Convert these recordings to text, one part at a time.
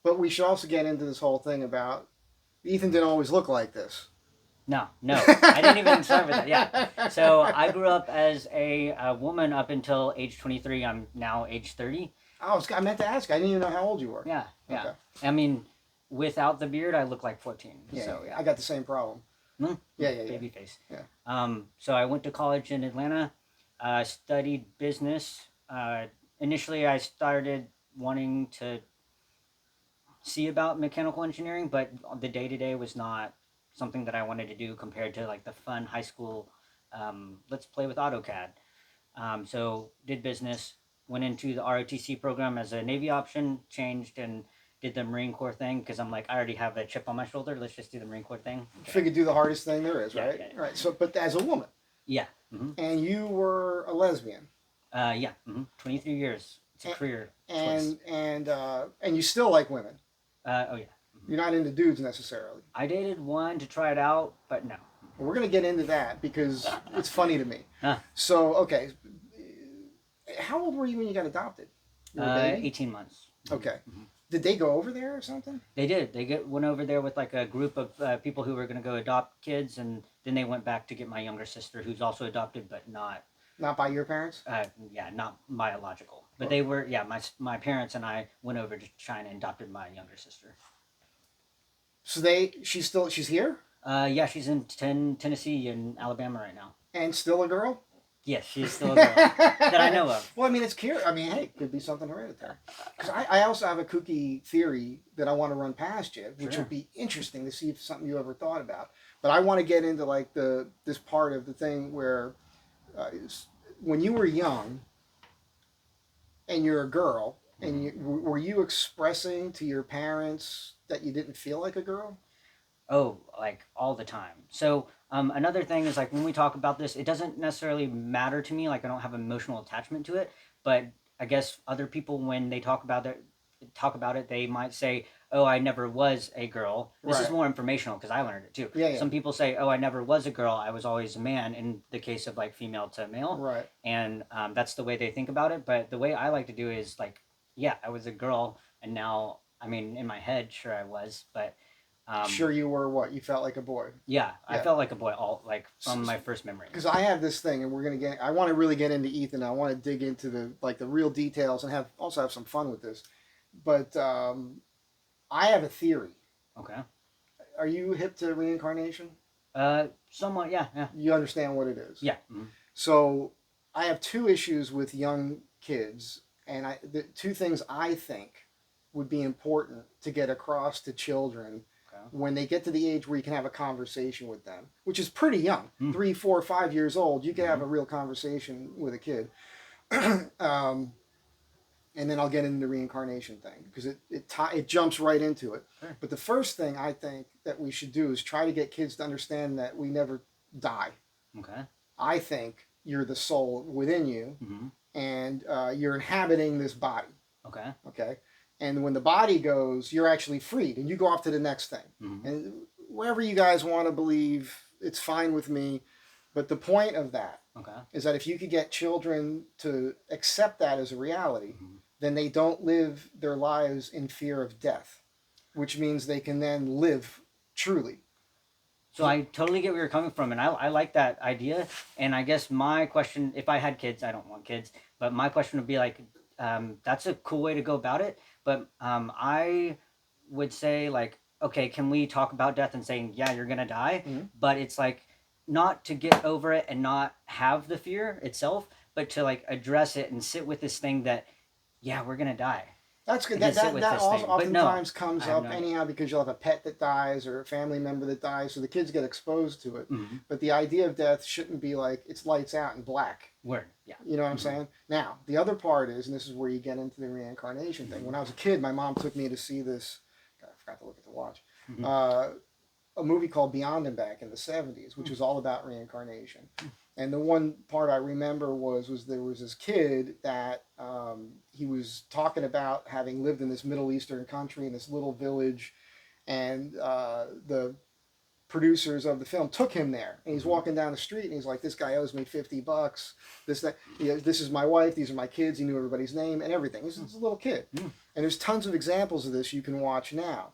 But we should also get into this whole thing about Ethan didn't always look like this. No, no, I didn't even start with that. Yeah. So I grew up as a woman up until age 23. I'm now age 30. I meant to ask. I didn't even know how old you were. Yeah, yeah. Okay. I mean, without the beard, I look like 14. Yeah, So yeah. yeah. I got the same problem. Yeah, yeah, yeah. Baby face. Yeah. So I went to college in Atlanta, studied business. Initially, I started wanting to see about mechanical engineering, but the day to day was not something that I wanted to do compared to like the fun high school. Let's play with AutoCAD. So did business, went into the ROTC program as a Navy option, changed and did the Marine Corps thing because I'm like I already have a chip on my shoulder. Let's just do the Marine Corps thing. Okay. Figured do the hardest thing there is, Yeah, right? yeah, yeah. Right. So, but as a woman, Yeah. Mm-hmm. and you were a lesbian, Yeah. Mm-hmm. 23 years. It's a career choice. and you still like women. Oh yeah. Mm-hmm. You're not into dudes necessarily. I dated one to try it out, but no. Well, we're gonna get into that because it's funny to me. Huh. So, okay, how old were you when you got adopted? You were a baby? 18 months. Okay. Mm-hmm. Did they go over there or something? They did. Went over there with like a group of people who were going to go adopt kids, and then they went back to get my younger sister, who's also adopted, but not. Not by your parents? Yeah, not biological. But Oh. they were. Yeah, my parents and I went over to China and adopted my younger sister. So she's here Yeah, she's in Tennessee and Alabama right now. and still a girl. Yes, she's still a girl that I know of. Well, I mean, it's curious. I mean, hey, it could be something hereditary. Because I also have a kooky theory that I want to run past you, which Sure. would be interesting to see if something you ever thought about. But I want to get into like this part of the thing where when you were young and you're a girl, and were you expressing to your parents that you didn't feel like a girl? Oh, like all the time. So another thing is like when we talk about this, it doesn't necessarily matter to me. Like I don't have emotional attachment to it, but I guess other people when they talk about it, they might say, "Oh, I never was a girl." This is Right. more informational because I learned it too. Yeah, yeah. Some people say, "Oh, I never was a girl. I was always a man." In the case of like female to male, Right. and that's the way they think about it. But the way I like to do is like, yeah, I was a girl, and now I mean, in my head, sure I was, but Sure, you were what? You felt like a boy. yeah, I Yeah. felt like a boy all like from my first memory. Because I have this thing, and we're gonna get. I want to really get into Ethan. I want to dig into the real details and have some fun with this. But I have a theory. Okay. Are you hip to reincarnation? Somewhat, yeah, yeah, You understand what it is. yeah. Mm-hmm. So I have two issues with young kids, and the two things I think would be important to get across to children Okay. when they get to the age where you can have a conversation with them, which is pretty young, Mm. 3, 4, 5 years old. You can have Mhm. a real conversation with a kid. And then I'll get into the reincarnation thing because it jumps right into it. Sure. But the first thing I think that we should do is try to get kids to understand that we never die. Okay. I think you're the soul within you, Mm-hmm. and you're inhabiting this body. Okay. Okay, and when the body goes, you're actually freed, and you go off to the next thing. Mm-hmm. And wherever you guys want to believe, it's fine with me. But the point of that Okay. is that if you could get children to accept that as a reality, Mm-hmm. then they don't live their lives in fear of death, which means they can then live truly. So I totally get where you're coming from, and I like that idea. And I guess my question, if I had kids, I don't want kids, but my question would be like, that's a cool way to go about it. But I would say like, okay, can we talk about death and saying, yeah, you're gonna die, Mm-hmm. but it's like not to get over it and not have the fear itself, but to like address it and sit with this thing that, yeah, we're gonna die. That's good. I That can sit that, with that this also thing. But no, oftentimes comes I have up no. anyhow because you'll have a pet that dies or a family member that dies, so the kids get exposed to it. Mm-hmm. But the idea of death shouldn't be like it's lights out and black. Word, yeah. You know what I'm Mhm. saying? Now, the other part is, and this is where you get into the reincarnation thing. When I was a kid, my mom took me to see this. God, I forgot to look at the watch. Mhm. A movie called Beyond and Back in the '70s, which was all about reincarnation. And the one part I remember was there was this kid that he was talking about having lived in this Middle Eastern country in this little village, and producers of the film took him there, and he's walking down the street, and he's like, "This guy owes me $50. This that, this is my wife. These are my kids." He knew everybody's name and everything. He's a little kid, and there's tons of examples of this you can watch now,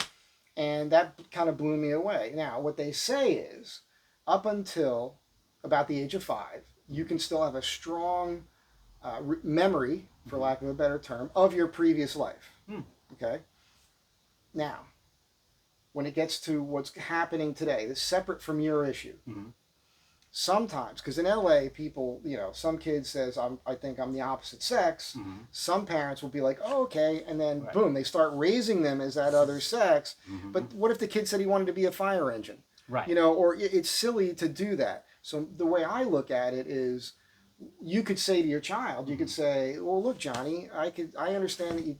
and that kind of blew me away. Now, what they say is, up until about the age of 5, you can still have a strong memory, for lack of a better term, of your previous life. Okay. Now, when it gets to what's happening today, that's separate from your issue. Sometimes, because in LA, people, some kid says, I think I'm the opposite sex. Some parents will be like, oh, okay. And then, boom, they start raising them as that other sex. But what if the kid said he wanted to be a fire engine? Right. Or it's silly to do that. So the way I look at it is, you could say to your child, you could say, well, look, Johnny, I understand that you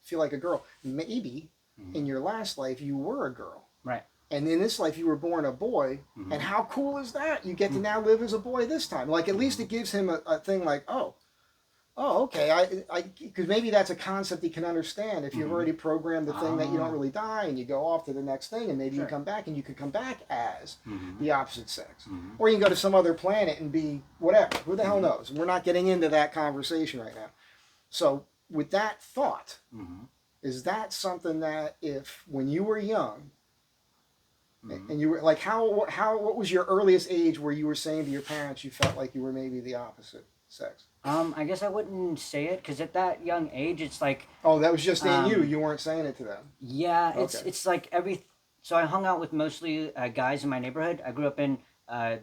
feel like a girl. Maybe in your last life you were a girl. Right. And in this life you were born a boy. And how cool is that? You get to now live as a boy this time. Like, at least it gives him a thing like, oh, okay, because maybe that's a concept he can understand. If you've already programmed the thing that you don't really die, and you go off to the next thing, and maybe you come back, and you could come back as the opposite sex. Or you can go to some other planet and be whatever. Who the hell knows? We're not getting into that conversation right now. So with that thought, is that something that when you were young, and you were like, what was your earliest age where you were saying to your parents you felt like you were maybe the opposite sex? I guess I wouldn't say it, because at that young age, it's like... Oh, that was just in you. You weren't saying it to them. Yeah, it's like So I hung out with mostly guys in my neighborhood. I grew up in a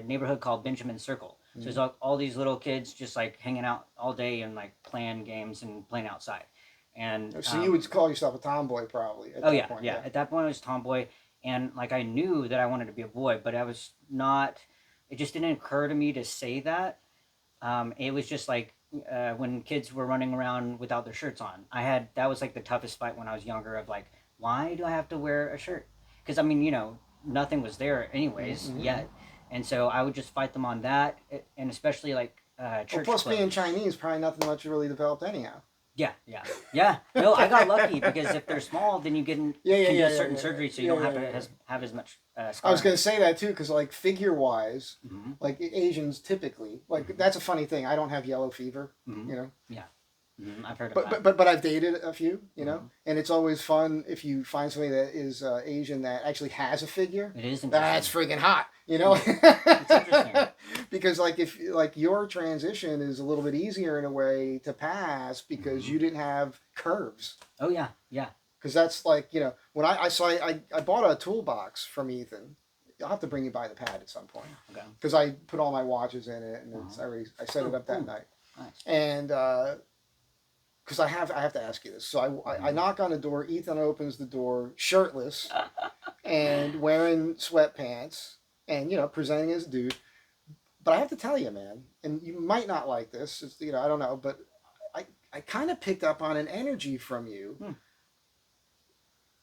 neighborhood called Benjamin Circle. So there's all these little kids just like hanging out all day and like playing games and playing outside. And so you would call yourself a tomboy probably at that point. Yeah. At that point I was tomboy, and like I knew that I wanted to be a boy, but I was not... It just didn't occur to me to say that. It was just like when kids were running around without their shirts on. That was like the toughest fight when I was younger, of like, why do I have to wear a shirt? Because I mean, nothing was there anyways yet, and so I would just fight them on that, and especially like church. Plus, clothes. being Chinese, probably nothing much really developed anyhow. Yeah. No, I got lucky, because if they're small, then you can do certain surgery, so you don't have to have as much. I was going to say that too, because like figure-wise, like Asians typically, like that's a funny thing. I don't have yellow fever, Yeah. I've heard of that. But I've dated a few, and it's always fun if you find somebody that is Asian that actually has a figure. It is interesting. That's freaking hot, It's interesting. Because if your transition is a little bit easier in a way to pass because you didn't have curves. Oh yeah. Because that's like, when I bought a toolbox from Ethan. I'll have to bring you by the pad at some point. Okay. Because I put all my watches in it, and I set it up that night. Nice. And because I have to ask you this. So I knock on the door. Ethan opens the door, shirtless, and wearing sweatpants, and presenting as a dude. But I have to tell you, man, and you might not like this. It's, I don't know, but I kind of picked up on an energy from you.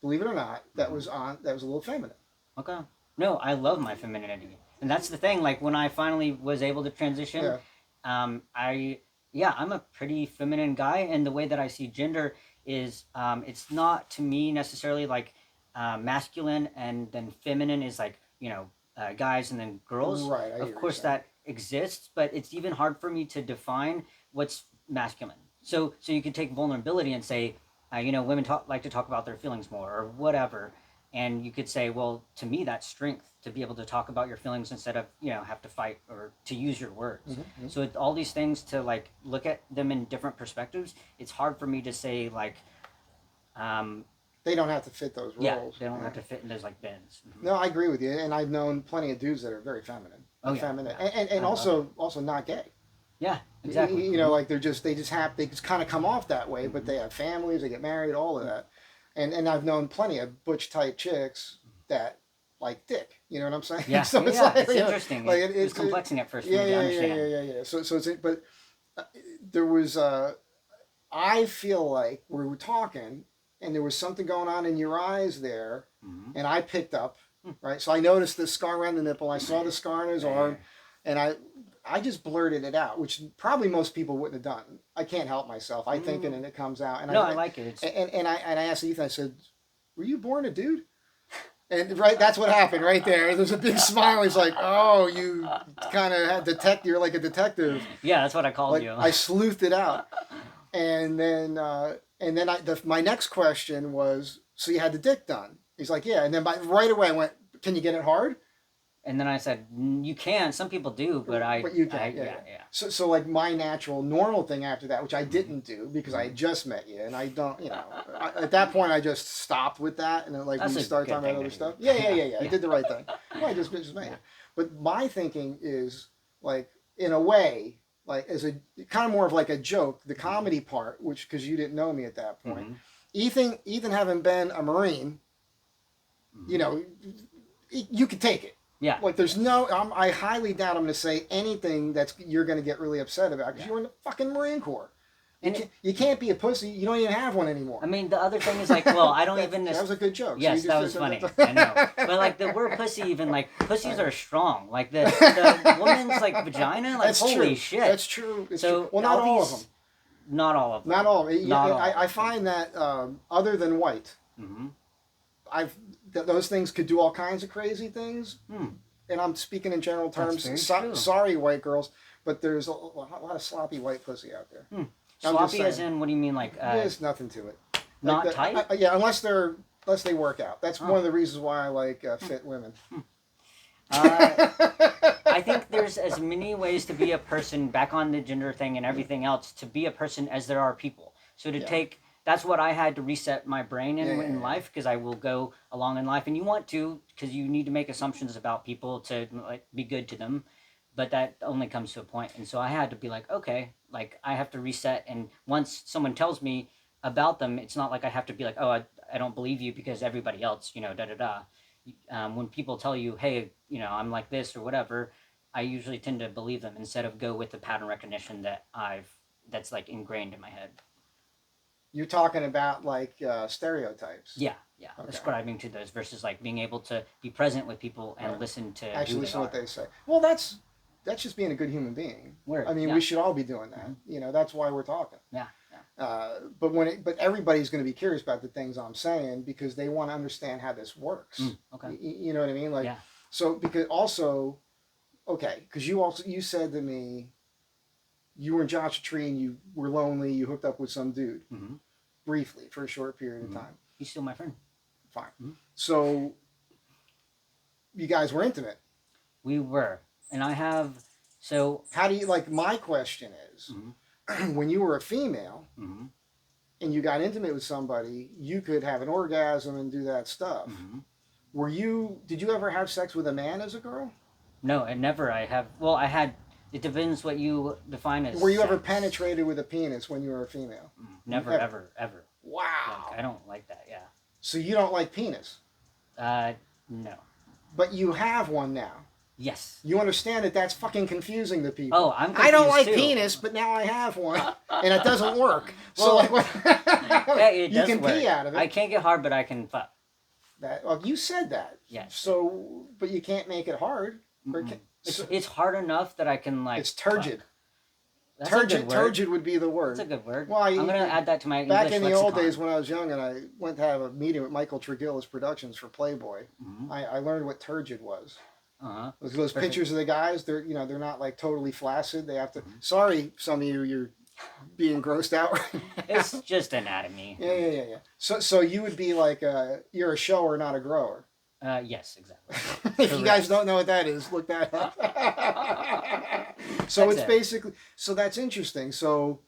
Believe it or not, that was a little feminine. Okay. No, I love my femininity, and that's the thing. Like when I finally was able to transition, I'm a pretty feminine guy, and the way that I see gender is, it's not to me necessarily like masculine and then feminine is like guys and then girls. Right. Of course that exists, but it's even hard for me to define what's masculine. So you could take vulnerability and say, women like to talk about their feelings more or whatever. And you could say, well, to me, that's strength, to be able to talk about your feelings instead of, have to fight or to use your words. So all these things, to like look at them in different perspectives, it's hard for me to say like... they don't have to fit those roles. Yeah, they don't have to fit in those like bins. No, I agree with you. And I've known plenty of dudes that are very feminine. Feminine. And also not gay. Yeah, exactly. Like they just kind of come off that way, but they have families, they get married, all of that. And I've known plenty of butch type chicks that like dick. You know what I'm saying? Yeah. So it's like, interesting. Like it's complexing at first for me to understand. Yeah. So it's but there was I feel like we were talking and there was something going on in your eyes there, and I picked up, right? So I noticed the scar around the nipple. I saw the scar on his arm, and I just blurted it out, which probably most people wouldn't have done. I can't help myself. I think it and it comes out. And I like it. And I asked Ethan, I said, were you born a dude? And right, that's what happened right there. There's a big smile. He's like, "Oh, you kind of detect. You're like a detective." Yeah, that's what I called Like you. I sleuthed it out, and then my next question was, "So you had the dick done?" He's like, "Yeah." And then right away I went, "Can you get it hard?" And then I said, You can. Some people do, but But you can't. Yeah, yeah. So like my natural normal thing after that, which I didn't do because I had just met you, and I don't, at that point I just stopped with that, and then like That's we a started good talking about thing other to stuff. do. Yeah. I did the right thing. Well, I just met you. But my thinking is like in a way, like as a kind of more of like a joke, the comedy part, which because you didn't know me at that point. Ethan having been a Marine, you know, you could take it. Yeah. Like there's no, I highly doubt I'm going to say anything that's you're going to get really upset about because you were in the fucking Marine Corps. You can't be a pussy. You don't even have one anymore. I mean, the other thing is like, well, I don't even. That was a good joke. Yes, so that was funny. I know, but like the word pussy, even like pussies are strong. Like the woman's like vagina, like that's holy true. shit. That's true. It's so true. Well, not all of them. Not all of them. Not all of them. Not all. I find that other than white, those things could do all kinds of crazy things. And I'm speaking in general terms. Sorry, white girls, but there's a lot of sloppy white pussy out there. Sloppy as in, what do you mean? Like there's nothing to it. Not tight. Yeah, unless they work out. That's one of the reasons why I like fit women. I think there's as many ways to be a person, back on the gender thing and everything else, to be a person as there are people. So to take, that's what I had to reset my brain in life, because I will go along in life, and you want to, because you need to make assumptions about people to like be good to them, but that only comes to a point. And so I had to be like, okay, like I have to reset, and once someone tells me about them, it's not like I have to be like, oh, I don't believe you because everybody else, da da da. When people tell you, hey, I'm like this or whatever, I usually tend to believe them instead of go with the pattern recognition that's like ingrained in my head. You're talking about like stereotypes. Yeah. Okay. Ascribing to those versus like being able to be present with people and listen to actually listen to what they say. Well, that's just being a good human being. I mean, we should all be doing that. That's why we're talking. Yeah. But everybody's going to be curious about the things I'm saying because they want to understand how this works. Okay. You know what I mean? Like, so because also, okay, because you said to me, you were in Joshua Tree and you were lonely. You hooked up with some dude briefly for a short period of time. He's still my friend. Fine. So you guys were intimate. We were, and I have. So how do you like? My question is, when you were a female and you got intimate with somebody, you could have an orgasm and do that stuff. Did you ever have sex with a man as a girl? No, and never. I have. Well, I had. It depends what you define as. Were you ever penetrated with a penis when you were a female? Never, ever. Wow. Like, I don't like that. Yeah. So you don't like penis? No. But you have one now. Yes. You understand that that's fucking confusing to people. Oh, I'm confused I don't like too. Penis, but now I have one, and it doesn't work. So like, it you can work. pee out of it. I can't get hard, but I can fuck. Well, you said that. Yes. So, but you can't make it hard. It's hard enough that I can like. It's turgid. That's turgid would be the word. That's a good word. Well, I'm going to add that to my English back in the lexicon. old days when I was young and I went to have a meeting with Michael Tregillis Productions for Playboy, I learned what turgid was. Those pictures of the guys, they're not like totally flaccid. They have to. Sorry, some of you're being grossed out. It's just anatomy. Yeah. So you would be like you're a shower, not a grower. Yes, exactly. If you guys don't know what that is, look that up. So it's basically, so that's interesting. So,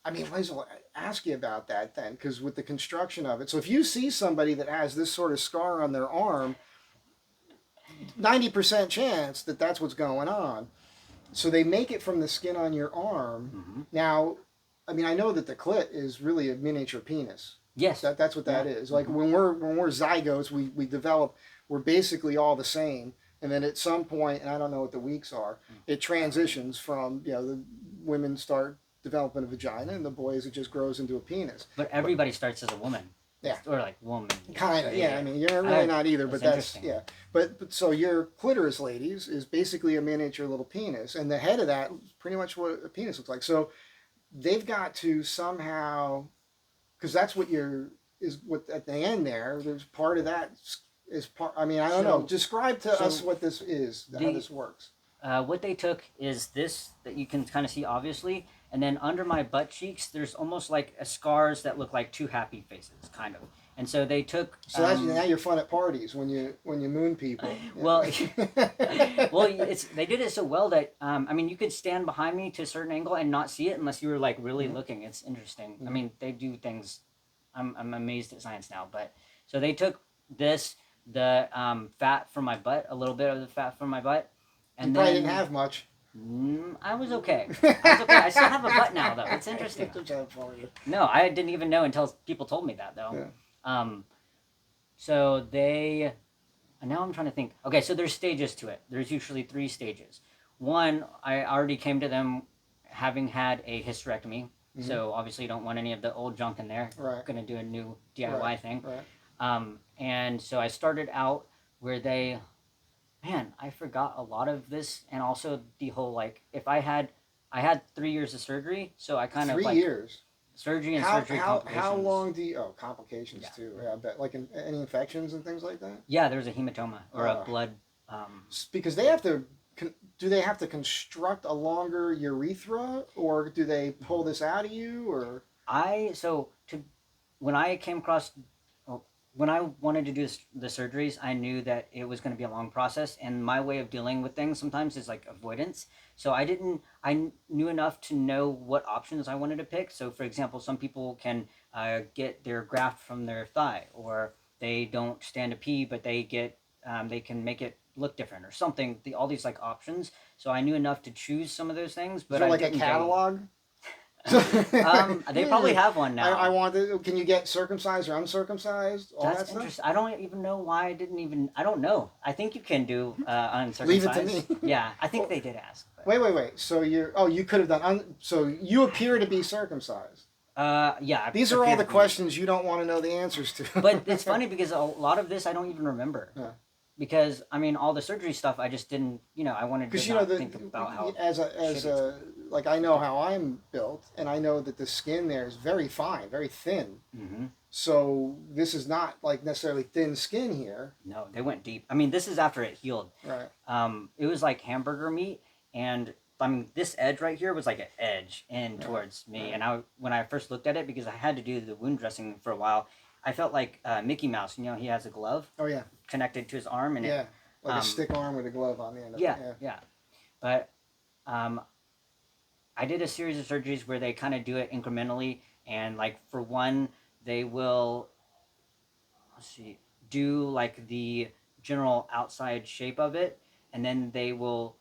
I mean, Liza, I'll ask you about that then, because with the construction of it. So if you see somebody that has this sort of scar on their arm, 90% chance that that's what's going on. So they make it from the skin on your arm. Now, I mean, I know that the clit is really a miniature penis. Yes. That's what that is. Like when we're zygotes, we develop, we're basically all the same. And then at some point, and I don't know what the weeks are, it transitions from, the women start developing a vagina and the boys, it just grows into a penis. But everybody starts as a woman. Yeah. Or like woman. Kind of, yeah. I mean, you're really not either, but that's, yeah. But so your clitoris, ladies, is basically a miniature little penis. And the head of that is pretty much what a penis looks like. So they've got to somehow, because that's what at the end there's part of that is part. I mean, I don't know. So- Describe to so us what this is, how the- this works. What they took is this that you can kind of see obviously, and then under my butt cheeks, there's almost like scars that look like two happy faces, kind of. And so they took. So that's now you're fun at parties when you moon people. Well, well, it's they did it so well that I mean, you could stand behind me to a certain angle and not see it unless you were like really looking. It's interesting. I mean, they do things. I'm amazed at science now. But so they took the fat from my butt, a little bit of the fat from my butt, you and probably then didn't have much. I was okay. I was okay. I still have a butt now, though. It's interesting. It's bad for you. No, I didn't even know until people told me that, though. Yeah. So they. And now I'm trying to think. Okay, so there's stages to it. There's usually 3 stages. One, I already came to them having had a hysterectomy. So obviously you don't want any of the old junk in there. Right. Going to do a new DIY Right. thing. Right. And so I started out where they, man, I forgot a lot of this, and also the whole like if I had 3 years of surgery, so I kind 3 of like years. surgery and How surgery how complications. how long do you? Oh, complications Yeah. too. Yeah, I bet. Like any infections and things like that. Yeah, there's a hematoma or a blood. Because they have to. Do they have to construct a longer urethra, or do they pull this out of you, or? When I came across, when I wanted to do the surgeries, I knew that it was going to be a long process, and my way of dealing with things sometimes is like avoidance. So I knew enough to know what options I wanted to pick. So for example, some people can get their graft from their thigh, or they don't stand to pee, but they can make it look different or something. All these like options. So I knew enough to choose some of those things, but Is there I like a didn't catalog? They probably have one now. I want to. Can you get circumcised or uncircumcised? All That's that stuff. interesting. I don't even know why I didn't even. I don't know. I think you can do uncircumcised. Leave it to me. Yeah, I think they did ask. But. Wait. So you could have done. So you appear to be circumcised. Yeah. These are all the questions you don't want to know the answers to. But it's funny because a lot of this I don't even remember. Yeah. Because I mean, all the surgery stuff I just didn't. I wanted to not think about how. Like I know how I'm built, and I know that the skin there is very fine, very thin. Mm-hmm. So this is not like necessarily thin skin here. No, they went deep. I mean, this is after it healed. Right. It was like hamburger meat, and I mean, this edge right here was like an edge in Right. towards me. Right. And when I first looked at it, because I had to do the wound dressing for a while, I felt like Mickey Mouse. He has a glove Oh yeah. connected to his arm, and Yeah. Like a stick arm with a glove on the end of yeah, it. yeah. But I did a series of surgeries where they kind of do it incrementally, and like for one, they will do like the general outside shape of it, and then they will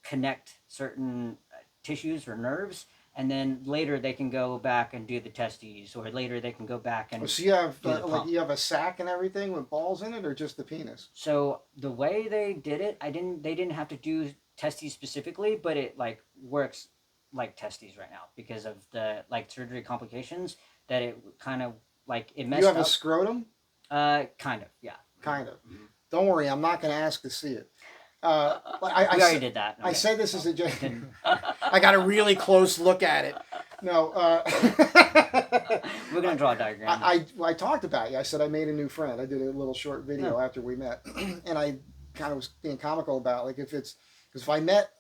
connect certain tissues or nerves, and then later they can go back and do the testes, or later they can go back and. So you have do the pump. you have a sack and everything with balls in it, or just the penis? So the way they did it, they didn't have to do testes specifically, but it like works like testes right now because of the like surgery complications that it kind of like it messed You have up. a scrotum? Kind of, yeah. Kind of. Mhm. Don't worry, I'm not going to ask to see it. We already did that. I Okay. said this as a joke. Didn't- I got a really close look at it. No. We're gonna draw a diagram. I talked about you. I said I made a new friend. I did a little short video after we met, and I kind of was being comical about like because if I met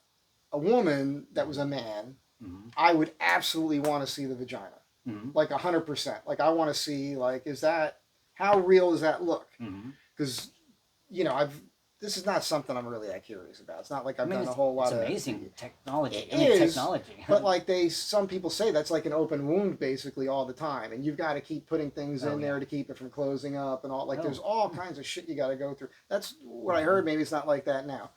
a woman that was a man, Mhm. I would absolutely want to see the vagina, Mhm. like 100%. Like I want to see like how real does that look? Mhm. Because this is not something I'm really that curious about. It's not like I've done a it's, whole lot it's of amazing technology. It I mean, is, technology. but like some people say that's like an open wound basically all the time, and you've got to keep putting things in there to keep it from closing up and all. Like there's all kinds of shit you got to go through. That's what I heard. Maybe it's not like that now.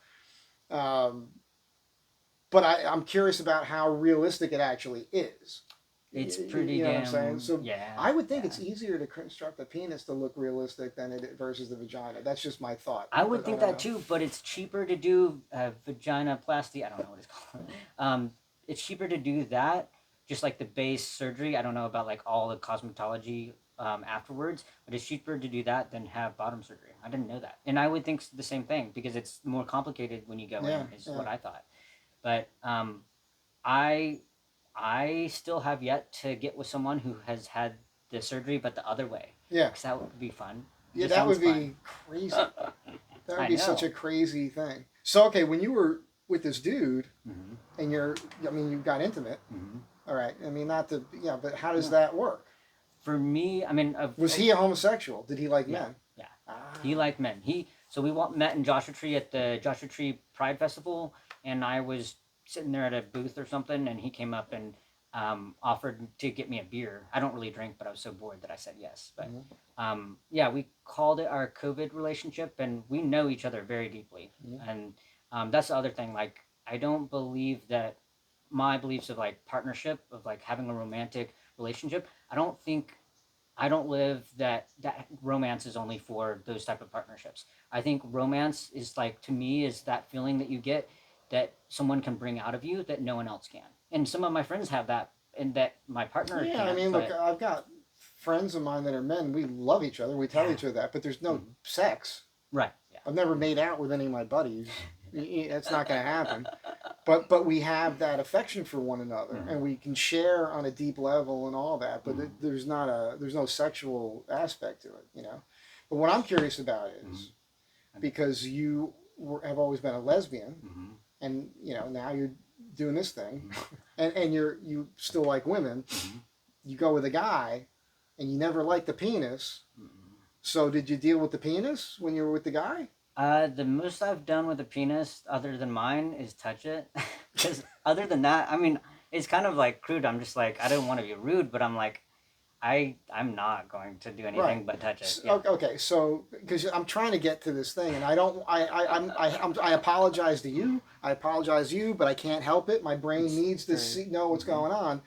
But I'm curious about how realistic it actually is. It's pretty you know damn. what I'm saying? So yeah. I would think yeah. it's easier to construct a penis to look realistic than it versus the vagina. That's just my thought. I would But think don't that know. too, but it's cheaper to do vaginoplasty. I don't know what it's called. It's cheaper to do that, just like the base surgery. I don't know about like all the cosmetology afterwards, but it's cheaper to do that than have bottom surgery. I didn't know that, and I would think the same thing because it's more complicated when you go in. Is what I thought, but I still have yet to get with someone who has had the surgery, but the other way. Yeah. Because that would be fun. Yeah, just that sounds would be fun. crazy. That would I be such know. a crazy thing. So okay, when you were with this dude Hmm. and I mean, you got intimate. Hmm. All right. I mean, not to, yeah, but how does No. that work? For me, I mean, Was he a homosexual? Did he like yeah, men? yeah. Ah. He liked men. So we met in Joshua Tree at the Joshua Tree Pride Festival, and I was sitting there at a booth or something, and he came up and offered to get me a beer. I don't really drink, but I was so bored that I said yes. But Mhm. yeah, we called it our COVID relationship, and we know each other very deeply. Mhm. And that's the other thing. Like, I don't believe that my beliefs of like partnership, of like having a romantic relationship. I don't live that romance is only for those type of partnerships. I think romance is like, to me, is that feeling that you get that someone can bring out of you that no one else can. And some of my friends have that, and that my partner Yeah, I can't. mean, look, But I've got friends of mine that are men. We love each other. We tell yeah, each other that, but there's no mhm, sex. right, yeah, I've never made out with any of my buddies. That's not going to happen. But we have that affection for one another, mhm, and we can share on a deep level and all that. But mhm, there's no sexual aspect to it. But what I'm curious about mhm, is because have always been a lesbian, mhm, and now you're doing this thing, mhm, and you still like women. mhm, You go with a guy, and you never liked the penis. mhm. So did you deal with the penis when you were with the guy? The most I've done with a penis, other than mine, is touch it. Because other than that, I mean, it's kind of like crude. I'm just like, I don't want to be rude, but I'm like, I'm not going to do Right. anything but touch it. Yeah. Okay. So because I'm trying to get to this thing, and I don't, I apologize to you. I apologize to you, but I can't help it. My brain It's needs to very. know what's Mhm. going on.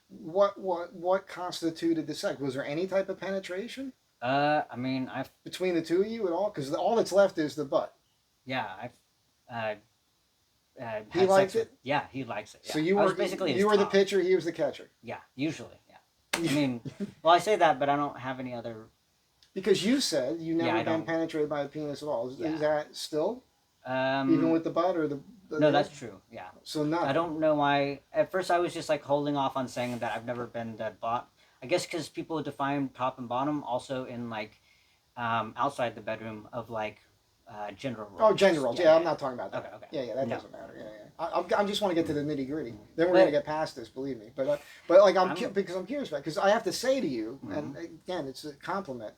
What constituted the sex? Was there any type of penetration I mean, I've between the two of you at all? Because all that's left is the butt. yeah, I've He had sex liked with. it. Yeah, he likes it. So Yeah, I was basically his you were the top. pitcher. He was the catcher. Yeah, usually. Yeah. I mean, well, I say that, but I don't have any other. Because you said you Yeah, never I been don't. penetrated by a penis at all. Is Yeah. that still even Um. with the butt or No, the that's other? true. Yeah. So I nothing. don't know why. At first, I was just like holding off on saying that I've never been that bot. I guess because people define top and bottom also in like outside the bedroom of like gender Oh, gender roles. roles. Yeah, Yeah, yeah, I'm not talking about yeah. Okay, that. okay. Yeah, that No, doesn't matter. Yeah. I just want to get to the nitty gritty. mm-hmm. Then we're gonna But get past this, believe me. But like I'm. because I'm curious about because I have to say to you, Mm-hmm, and again, it's a compliment.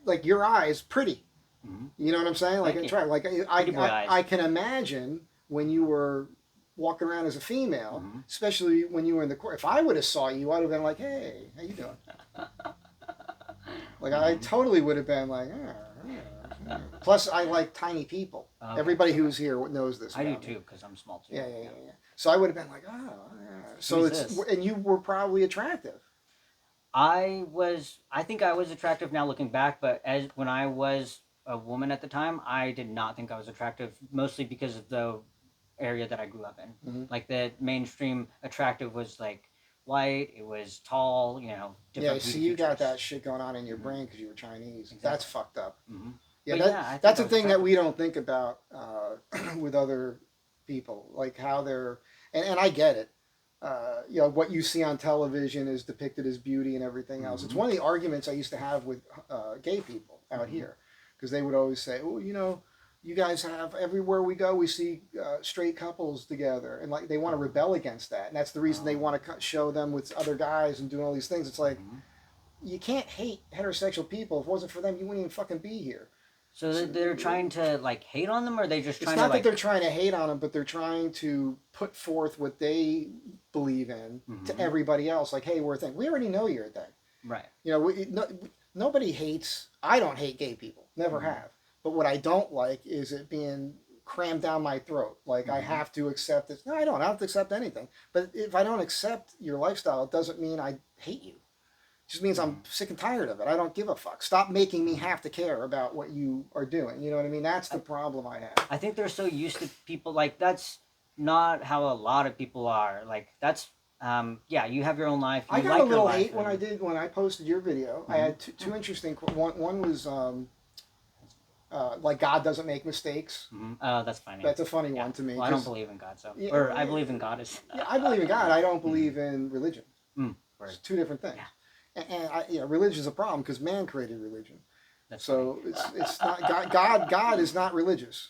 Like your eyes, pretty. mm-hmm. You know what I'm saying? Like Thank you. try. Like Pretty boy eyes. I can imagine when you were walking around as a female, Mm-hmm. especially when you were in the court. If I would have saw you, I'd have been like, "Hey, how you doing?" Like I Mm-hmm. totally would have been like. Plus, I like tiny people. Okay, Everybody okay. who's here knows this I do about me. too because I'm small too. Yeah. Yeah. So I would have been like, oh, yeah. So Who's it's this? and you were probably attractive. I was. I think I was attractive now looking back, but as when I was a woman at the time, I did not think I was attractive. Mostly because of the area that I grew up in. Mm-hmm. Like the mainstream attractive was like white. It was tall. You know, Yeah. different See, beauty you got features. that shit going on in your Hmm. brain because you were Chinese. That's Exactly. fucked up. Hmm. Yeah. But yeah, I think That's I a was thing that attractive. we don't think about with other people, like how they're and I get it. What you see on television is depicted as beauty and everything else. It's Hmm. one of the arguments I used to have with gay people out Hmm. here because they would always say, "Oh, you guys have everywhere we go, we see straight couples together," and like they want to rebel against that, and that's the reason they Um, want to show them with other guys and doing all these things. It's like hmm. you can't hate heterosexual people. If it wasn't for them, you wouldn't even fucking be here. So So, they're trying to like hate on them, or are they just it's trying to not that they're like? trying to hate on them, but they're trying to put forth what they believe in to Hmm. everybody else. Like, hey, we're a thing. We already know you're a thing. Right. Nobody hates. I don't hate gay people. Never Hmm. have. But what I don't like is it being crammed down my throat. Like I Hmm. have to accept it. No, I don't. I don't have to accept anything. But if I don't accept your lifestyle, it doesn't mean I hate you. It just means I'm Hmm. sick and tired of it. I don't give a fuck. Stop making me Hmm. have to care about what you are doing. You know what I mean? That's the I, problem I have. I think they're so used to people like that's not how a lot of people are. Like that's yeah, you have your own life. I You got a like your little life hate and when I posted your video. I mm-hmm. had two interesting. One was like God doesn't make mistakes. Mm-hmm. Oh, that's funny. That's a funny Yeah. one to me Well, I don't because believe in God, so yeah, or I believe in God is yeah, I believe in God. I don't mm-hmm. believe in religion. Mm, It's word. two different things. Yeah. And religion is a problem because man created religion. That's So it's not God is not religious.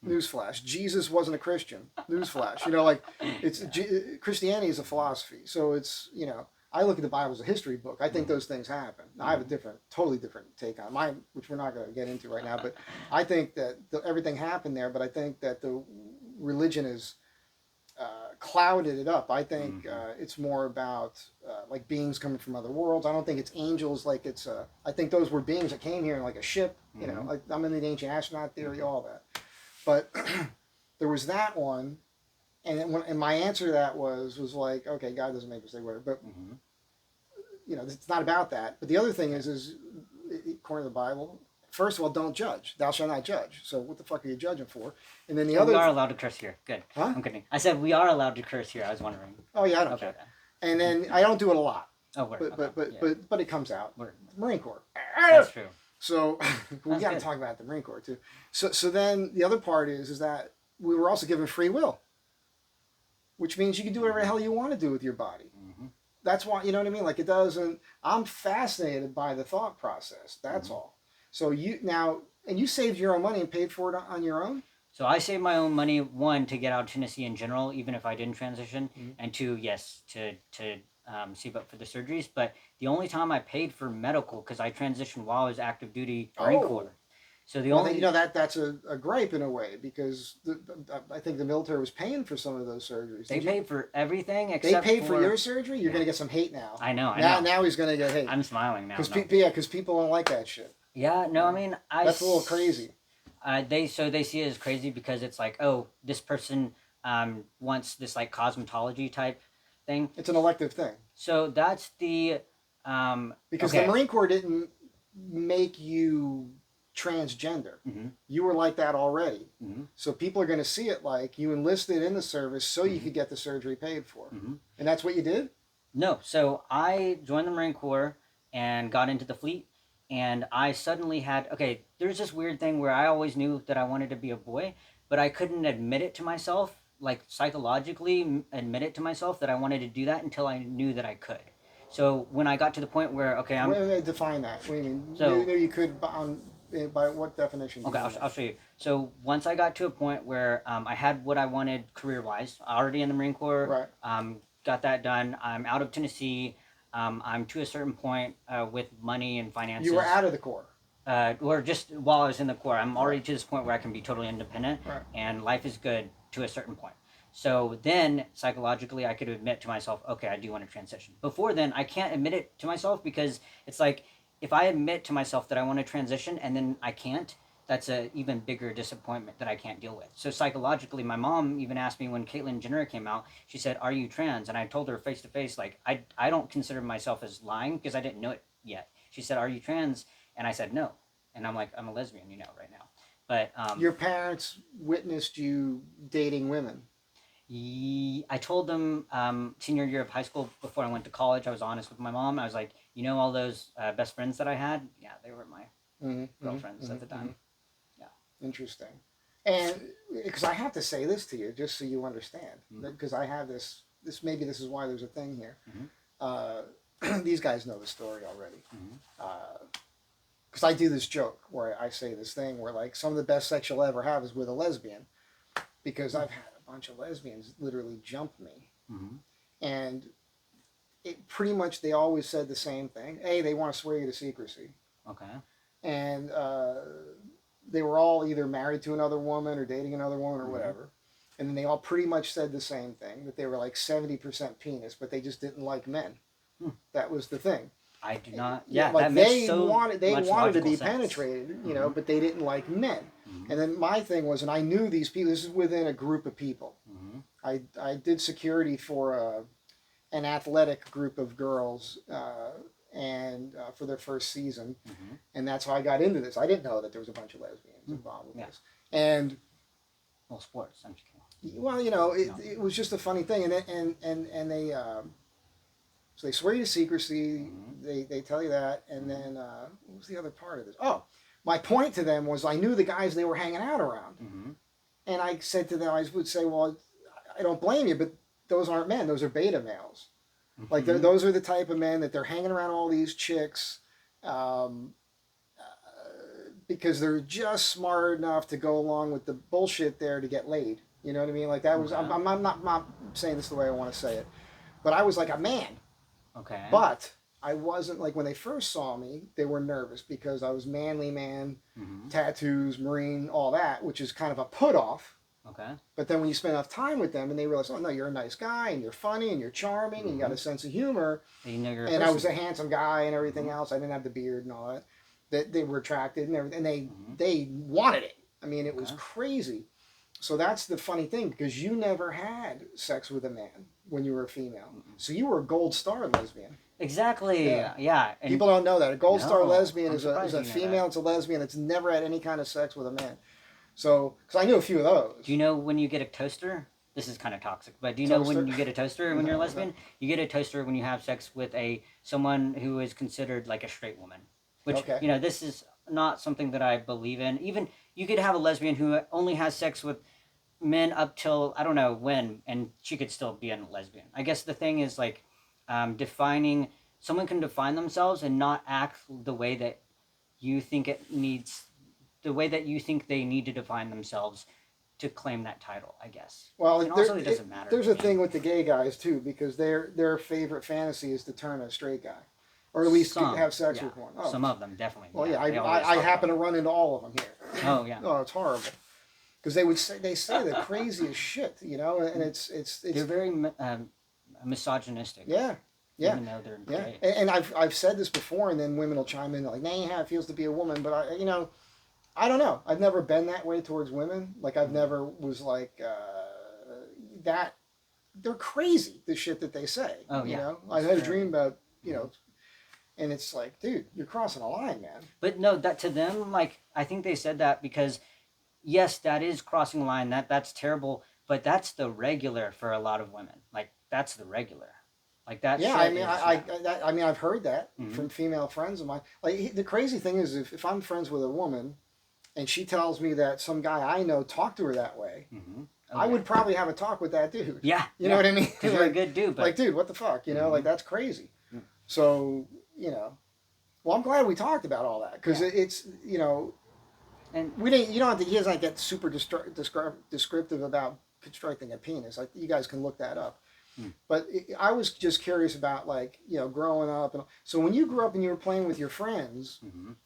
Newsflash. Jesus wasn't a Christian. Newsflash. Like it's Christianity is a philosophy. So it's I look at the Bible as a history book. I think those things happen. I have a totally different take on mine, which we're not going to get into right now. But I think that everything happened there. But I think that the religion is clouded it up. I think it's more about like beings coming from other worlds. I don't think it's angels. Like it's. I think those were beings that came here in like a ship. Like I'm in the ancient astronaut theory, all that. But there was that one, and my answer to that was like, okay, God doesn't make mistake, whatever. But it's not about that. But the other thing is according to the Bible, first of all, don't judge. Thou shalt not judge. So what the fuck are you judging for? And then the other. We are allowed to curse here. Good. Huh? I'm kidding. I said we are allowed to curse here. I was wondering. Oh yeah, I don't care. And then I don't do it a lot. Oh, word. But it comes out. Word. Marine Corps. That's true. So we got to talk about the Marine Corps too. So then the other part is that we were also given free will, which means you can do whatever the hell you want to do with your body. That's why, you know what I mean? Like it doesn't. I'm fascinated by the thought process. That's all. So you saved your own money and paid for it on your own. So I saved my own money, one, to get out of Tennessee in general, even if I didn't transition, and two, yes, to save up for the surgeries. But the only time I paid for medical, because I transitioned while I was active duty Marine Corps. So the only that's a gripe in a way, because I think the military was paying for some of those surgeries. They paid for everything except they paid for your surgery. You're gonna get some hate now. I know. Now he's gonna get hate. I'm smiling now. Because people don't like that shit. Yeah. No. I mean, that's a little crazy. They see it as crazy because it's like, oh, this person wants this like cosmetology type thing. It's an elective thing. So that's the because the Marine Corps didn't make you transgender. You were like that already. So people are going to see it like you enlisted in the service so you could get the surgery paid for. And that's what you did? No. So I joined the Marine Corps and got into the fleet. And I suddenly had, there's this weird thing where I always knew that I wanted to be a boy, but I couldn't admit it to myself, like psychologically admit it to myself that I wanted to do that until I knew that I could. So when I got to the point where, I'm... Define that. What do you mean? So, you knew you could, by what definition? Okay, I'll show you. So once I got to a point where I had what I wanted career-wise, already in the Marine Corps, right. Got that done, I'm out of Tennessee, I'm to a certain point with money and finances. You were out of the Corps. Or just while I was in the Corps, I'm already to this point where I can be totally independent, and life is good to a certain point. So then, psychologically, I could admit to myself, okay, I do want to transition. Before then, I can't admit it to myself because it's like, if I admit to myself that I want to transition and then I can't, that's an even bigger disappointment that I can't deal with. So psychologically, my mom even asked me when Caitlyn Jenner came out, she said, are you trans? And I told her face to face, like, I don't consider myself as lying because I didn't know it yet. She said, are you trans? And I said, no. And I'm like, I'm a lesbian, right now. But your parents witnessed you dating women. I told them senior year of high school before I went to college, I was honest with my mom. I was like, all those best friends that I had? Yeah, they were my girlfriends at the time. Yeah. Interesting. And because I have to say this to you, just so you understand, because I have this maybe this is why there's a thing here. These guys know the story already. Because I do this joke where I say this thing where like some of the best sex you'll ever have is with a lesbian, because I've had a bunch of lesbians literally jump me, and it pretty much they always said the same thing. They want to swear you to secrecy. Okay. And they were all either married to another woman or dating another woman or whatever. And then they all pretty much said the same thing, that they were like 70% penis, but they just didn't like men. That was the thing. I do not. Yeah, like that makes they wanted to be sense. Penetrated, but they didn't like men. And then my thing was, and I knew these people. This is within a group of people. I did security for an athletic group of girls, and for their first season, and that's how I got into this. I didn't know that there was a bunch of lesbians involved with this. And well, sports. I'm just kidding. Well, it was just a funny thing, and they. So they swear you to secrecy. They tell you that, and then what was the other part of this? Oh, my point to them was I knew the guys they were hanging out around, and I said to them, I would say, well, I don't blame you, but those aren't men; those are beta males. Like those are the type of men that they're hanging around all these chicks, because they're just smart enough to go along with the bullshit there to get laid. You know what I mean? Like that was. Okay. I'm not saying this the way I want to say it, but I was like a man. Okay. But I wasn't like when they first saw me, they were nervous because I was manly man, Mm-hmm. tattoos, Marine, all that, which is kind of a put off. Okay. But then when you spend enough time with them and they realize, oh no, you're a nice guy and you're funny and you're charming and you got a sense of humor, You know you're a and I person. was a handsome guy and everything else. I didn't have the beard and all that. That they were attracted and everything. And they wanted it. I mean, it was crazy. So that's the funny thing because you never had sex with a man when you were a female. So you were a gold star lesbian. Exactly. Yeah. And People don't know that. A gold star lesbian I'm is a surprised you know female. It's a lesbian that's never had any kind of sex with a man. So, because I knew a few of those. Do you know when you get a toaster? This is kind of toxic, but do you know when you get a toaster when you're a lesbian? You get a toaster when you have sex with someone who is considered like a straight woman. Which, you know, this is not something that I believe in. Even you could have a lesbian who only has sex with men up till I don't know when, and she could still be a lesbian. I guess the thing is like defining. Someone can define themselves and not act the way that you think it needs, the way that you think they need to define themselves to claim that title. I guess. Well, and also it doesn't matter. There's a thing with the gay guys too because their favorite fantasy is to turn a straight guy, or at least have sex with one. Oh. Some of them definitely. Well, yeah, I happen to run into all of them here. Oh yeah. Oh, it's horrible. Because they say the craziest shit, you know, and it's they're very misogynistic. Yeah, yeah, even though they're yeah. gay. And I've said this before, and then women will chime in like, "Nah, how it feels to be a woman," but I don't know. I've never been that way towards women. Like I've never was like that. They're crazy. The shit that they say. Oh yeah. You know, I had a dream about and it's like, dude, you're crossing a line, man. But no, that to them, like I think they said that because. Yes, that is crossing the line. That's terrible, but that's the regular for a lot of women. Like that's the regular, like that. Yeah, I mean, I mean, I've heard that from female friends of mine. Like the crazy thing is, if I'm friends with a woman, and she tells me that some guy I know talked to her that way, I would probably have a talk with that dude. Yeah, you know what I mean? Because you're a good dude. But... Like, dude, what the fuck? You know, like that's crazy. So well, I'm glad we talked about all that because it's And we didn't. You don't have to. He doesn't get super descriptive about constructing a penis. Like you guys can look that up. But I was just curious about like growing up. And so when you grew up and you were playing with your friends,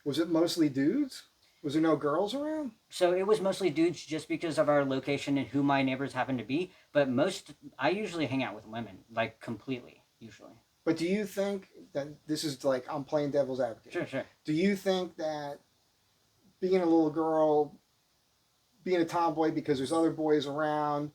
was it mostly dudes? Was there no girls around? So it was mostly dudes, just because of our location and who my neighbors happened to be. But I usually hang out with women, like completely, usually. But do you think that this is like I'm playing devil's advocate? Sure. Do you think that being a little girl, being a tomboy because there's other boys around,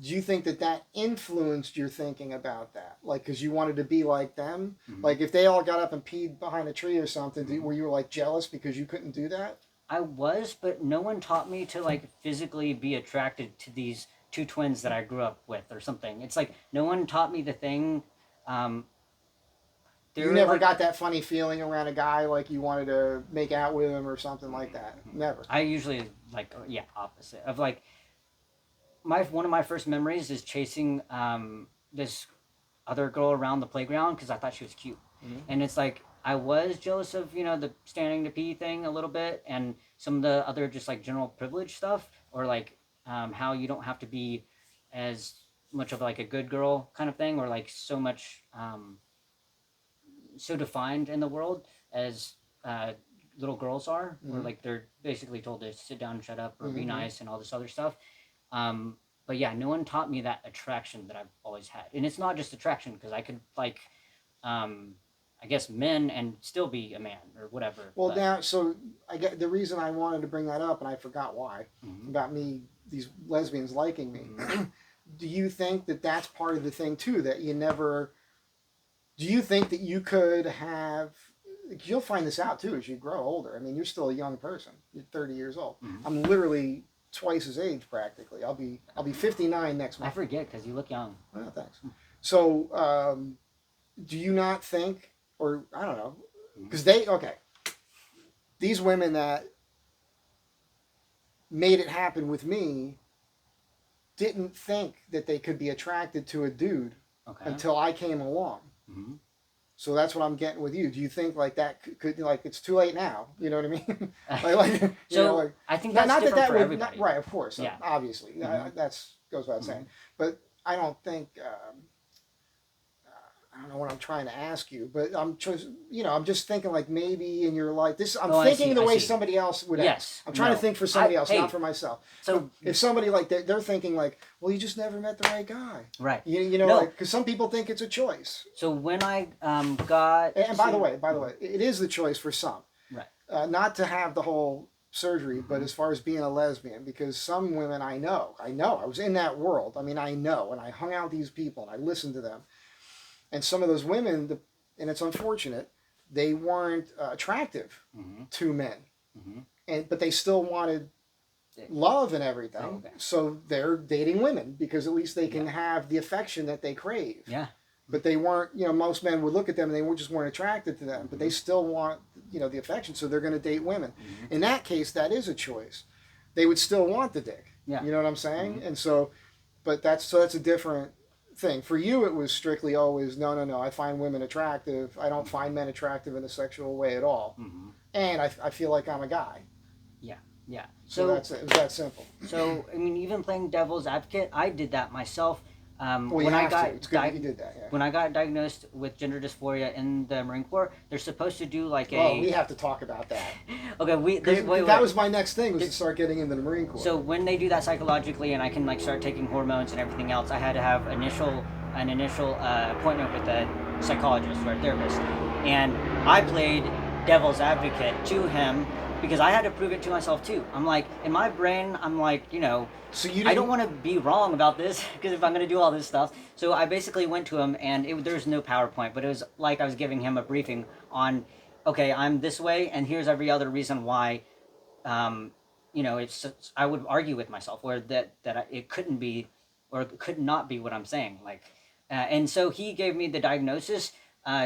do you think that influenced your thinking about that? Like, because you wanted to be like them? Like, if they all got up and peed behind a tree or something, were you like jealous because you couldn't do that? I was, but no one taught me to like physically be attracted to these two twins that I grew up with or something. It's like no one taught me the thing. You never got that funny feeling around a guy like you wanted to make out with him or something like that? Never. I usually opposite of like one of my first memories is chasing this other girl around the playground because I thought she was cute. And it's like I was jealous of the standing to pee thing a little bit and some of the other just like general privilege stuff or like how you don't have to be as much of like a good girl kind of thing or like so much so defined in the world as little girls are, where like they're basically told to sit down and shut up or be nice and all this other stuff. But yeah, no one taught me that attraction that I've always had, and it's not just attraction because I could like, I guess men and still be a man or whatever. Well, now so I get the reason I wanted to bring that up, and I forgot why about these lesbians liking me. Do you think that that's part of the thing too? That you never. Do you think that you could have? You'll find this out too as you grow older. I mean, you're still a young person. You're 30 years old. I'm literally twice his age practically. I'll be 59 next month. I forget because you look young. Oh, thanks. So, do you not think, or I don't know, because these women that made it happen with me didn't think that they could be attracted to a dude until I came along. So that's what I'm getting with you. Do you think like that could like it's too late now? You know what I mean? like you So know, like I think that's different that for would everybody. right, of course, Yeah. obviously, that's goes without saying. But I don't think. I don't know what I'm trying to ask you, but I'm just, I'm just thinking like maybe in your life, this, I'm Oh, I thinking see, the I way see. somebody else would act. Yes. I'm trying to No. think for somebody else, Hey, not for myself. so If somebody like they're thinking like, well, you just never met the right guy. right. You know, No. like, because some people think it's a choice. So when I got And by the way, it is the choice for some. Right. Not to have the whole surgery, but as far as being a lesbian, because some women I know, I was in that world. I mean, I know, and I hung out with these people and I listened to them. And some of those women, and it's unfortunate, they weren't attractive to men, but they still wanted love and everything. Oh, okay. So they're dating women because at least they can have the affection that they crave. Yeah. But they weren't, most men would look at them and they just weren't attracted to them, but they still want, the affection, so they're going to date women. In that case, that is a choice. They would still want the dick. Yeah. You know what I'm saying? And so, but that's a different thing. For you, it was strictly always no. I find women attractive. I don't find men attractive in a sexual way at all. And I feel like I'm a guy. Yeah. So that's it. It was that simple. So I mean, even playing devil's advocate, I did that myself. Well, when I got it's good that you did that. Yeah. when I got diagnosed with gender dysphoria in the Marine Corps, they're supposed to do like Oh, we have to talk about that. Okay, that was my next thing was to start getting into the Marine Corps. So when they do that psychologically, and I can like start taking hormones and everything else, I had to have an initial appointment with a psychologist or a therapist, and I played devil's advocate to him because I had to prove it to myself too. I'm like, in my brain, I'm like, so you I don't want to be wrong about this because if I'm going to do all this stuff. So I basically went to him, and there's no PowerPoint, but it was like I was giving him a briefing on, okay, I'm this way, and here's every other reason why. I would argue with myself, or that it couldn't be, or it could not be what I'm saying. And so he gave me the diagnosis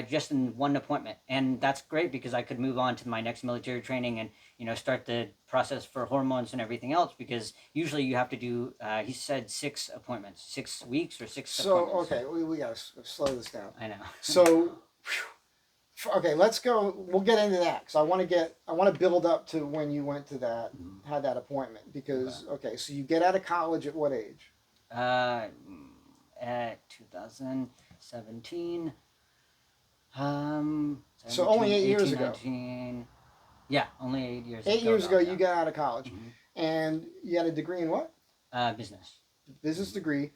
just in one appointment, and that's great because I could move on to my next military training and start the process for hormones and everything else. Because usually you have to do, he said 6 appointments, 6 weeks or 6 appointments. So okay, we gotta slow this down. I know. So. Okay, let's go. We'll get into that because I want to build up to when you went to that, had that appointment. Because okay, so you get out of college at what age? At 2017. So only 8 years ago. 19, yeah, only 8 years. 8 years ago, yeah. you got out of college, and you had a degree in what? Business. Business degree.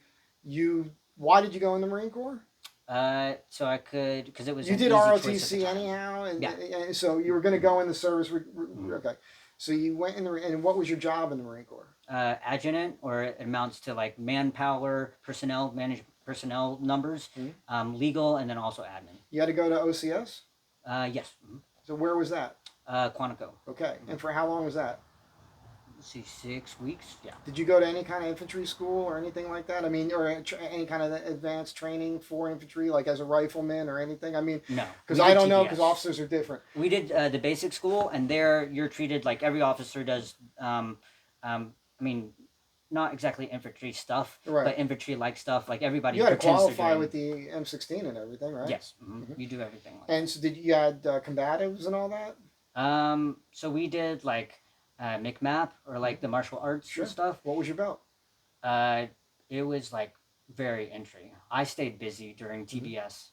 Why did you go in the Marine Corps? So I could, because it was. You did ROTC anyhow, and so you were going to go in the service. Okay, so you went in and what was your job in the Marine Corps? Adjutant, or it amounts to like manpower, personnel, personnel numbers, legal, and then also admin. You had to go to OCS? Yes. So where was that? Quantico. Okay, and for how long was that? Let's see, 6 weeks. Yeah. Did you go to any kind of infantry school or anything like that? I mean, or any kind of advanced training for infantry, like as a rifleman or anything? I mean, no, because I don't know, because officers are different. We did the basic school, and there you're treated like every officer does. I mean, not exactly infantry stuff, but infantry-like stuff. Like everybody. You had to qualify with the M16 and everything, right? Yes, you do everything. And so you had combatives and all that? So we did like MCMAP or like the martial arts and stuff. What was your belt? It was like very entry. I stayed busy during TBS.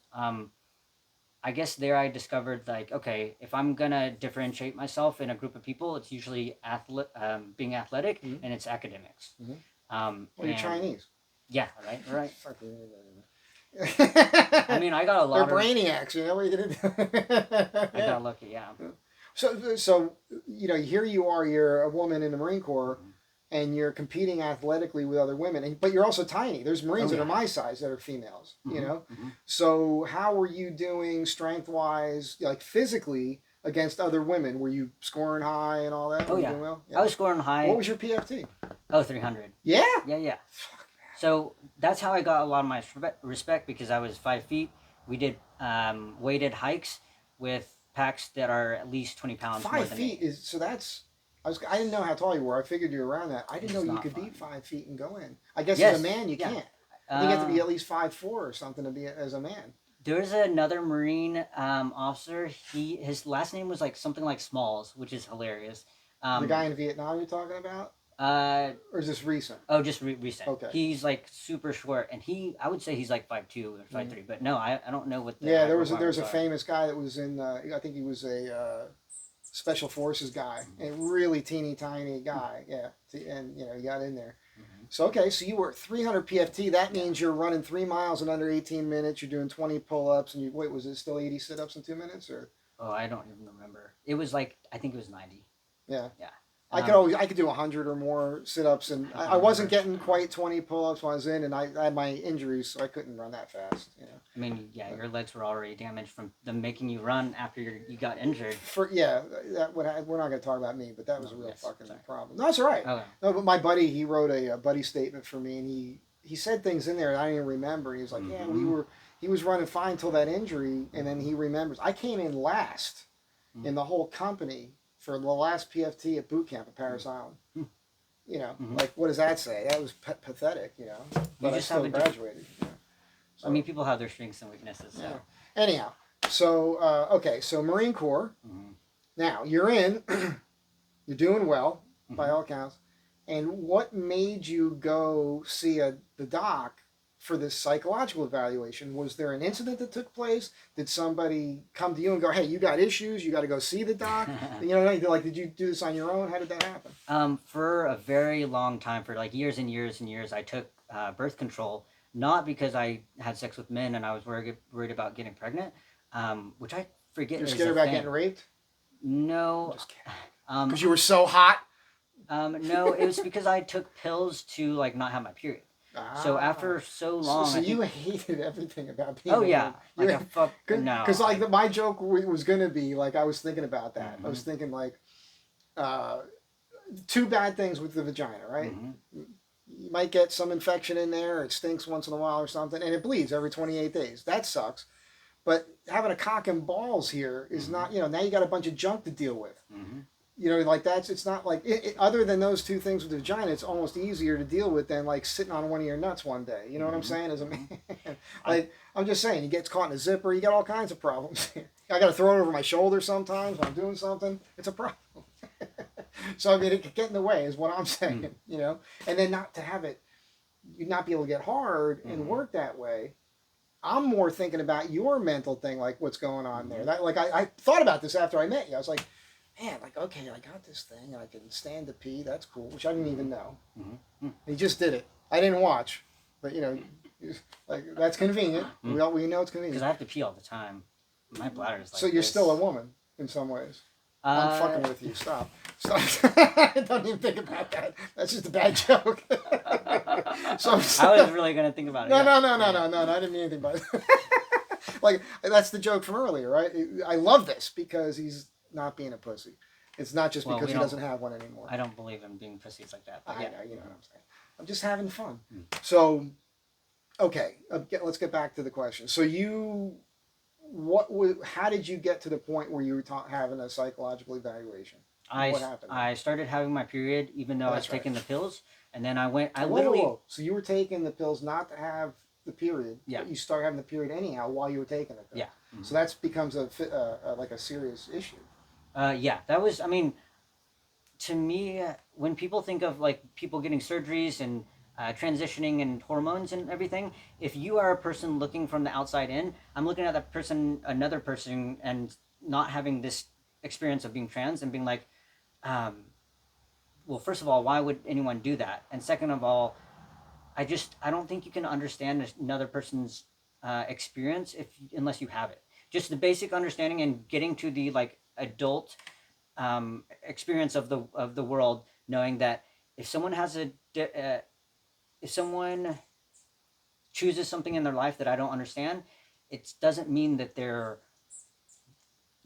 I guess there I discovered like, okay, if I'm gonna differentiate myself in a group of people, it's usually being athletic and it's academics. Well, you're Chinese. Yeah, right. I mean, I got a lot. They're brainiacs, you know. What are you gonna do? I got lucky, yeah. So here you are. You're a woman in the Marine Corps, and you're competing athletically with other women, but you're also tiny. There's Marines that are my size that are females. So how were you doing strength-wise, like physically, against other women? Were you scoring high and all that? Oh, were yeah. You doing well? I was scoring high. What was your PFT? Oh, 300. Yeah? Yeah. So that's how I got a lot of my respect, because I was 5 feet. We did weighted hikes with packs that are at least 20 pounds more than 5 feet me. is, so that's, I didn't know how tall you were. I figured you were around that. I didn't know you could fun. be 5 feet and go in. I guess Yes. as a man you can't. I think you have to be at least 5'4" or something to be as a man. There's another Marine officer. His last name was like something like Smalls, which is hilarious. The guy in Vietnam you're talking about? Uh, Or is this recent? oh, just recent. Okay. He's like super short, and I would say he's like 5'2" or 5'3", but no, I don't know what the Yeah, height there's a requirements are. famous guy that was in. I think he was a special forces guy, a really teeny tiny guy. Yeah, and he got in there. So okay, so you were 300 PFT. That means you're running 3 miles in under 18 minutes. You're doing 20 pull-ups, and wait, was it still 80 sit-ups in 2 minutes, or? Oh, I don't even remember. It was like, I think it was 90. Yeah. Yeah. I could do 100 or more sit-ups, and I wasn't getting quite 20 pull-ups when I was in, and I had my injuries, so I couldn't run that fast. I mean, yeah, your legs were already damaged from them making you run after you got injured. We're not going to talk about me, but that was a real fucking problem. No, that's all right. Okay. No, but my buddy, he wrote a buddy statement for me, and he said things in there that I didn't even remember. He was like, yeah, he was running fine till that injury, and then he remembers. I came in last in the whole company for the last PFT at boot camp at Paris Island. Like, what does that say? That was pathetic, But I still graduated. So, I mean, people have their strengths and weaknesses. So. Yeah. Anyhow, so, okay, so Marine Corps. Now, you're in. You're doing well, by all accounts. And what made you go see the doc for this psychological evaluation? Was there an incident that took place? Did somebody come to you and go, hey, you got issues, you got to go see the doc? Like, did you do this on your own? How did that happen? For a very long time, for like years and years and years, I took birth control, not because I had sex with men and I was worried about getting pregnant, which I forget. You're scared about getting raped? No. I'm just kidding. Because you were so hot? No, it was because I took pills to like not have my period. So after so long, so you hated everything about being. Oh yeah, like no. Because like my joke was gonna be like I was thinking about that. I was thinking like, 2 bad things with the vagina, right? You might get some infection in there. It stinks once in a while or something, and it bleeds every 28 days. That sucks. But having a cock and balls here is not. Now you got a bunch of junk to deal with. Like it's not like other than those 2 things with the vagina, it's almost easier to deal with than like sitting on one of your nuts one day. You know what I'm saying? As a man, like I'm just saying, you get caught in a zipper, you got all kinds of problems. I got to throw it over my shoulder sometimes when I'm doing something. It's a problem. So I mean, it could get in the way, is what I'm saying. And then not to have it, you'd not be able to get hard and work that way. I'm more thinking about your mental thing, like what's going on there. That I thought about this after I met you. I was like, man, like, okay, I got this thing, and I can stand to pee. That's cool, which I didn't even know. He just did it. I didn't watch, but like that's convenient. We know it's convenient. Because I have to pee all the time. My bladder is like. So you're still a woman in some ways. I'm fucking with you. Stop. Don't even think about that. That's just a bad joke. I was really gonna think about it. No. I didn't mean anything by it. Like that's the joke from earlier, right? I love this because he's not being a pussy. It's not just because he doesn't have one anymore. I don't believe in being pussies like that. I know, you know what I'm saying. I'm just having fun. So, okay, let's get back to the question. So how did you get to the point where you were having a psychological evaluation? What happened? I started having my period even though I was taking the pills, and then I went. Whoa. So you were taking the pills not to have the period. Yeah. But you started having the period anyhow while you were taking the pills. Yeah. So that becomes a serious issue. Yeah, that was. I mean, to me, when people think of like people getting surgeries and transitioning and hormones and everything, if you are a person looking from the outside in, I'm looking at that person, another person, and not having this experience of being trans and being like, well, first of all, why would anyone do that? And second of all, I don't think you can understand another person's experience unless you have it. Just the basic understanding and getting to the like adult experience of the world, knowing that if someone has if someone chooses something in their life that I don't understand, it doesn't mean that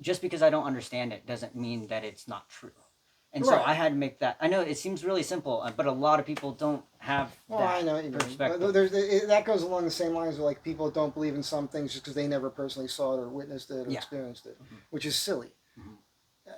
just because I don't understand it doesn't mean that it's not true. And so I had to make that. I know it seems really simple, but a lot of people don't have that perspective. That goes along the same lines of like people don't believe in some things just because they never personally saw it or witnessed it or experienced it, which is silly.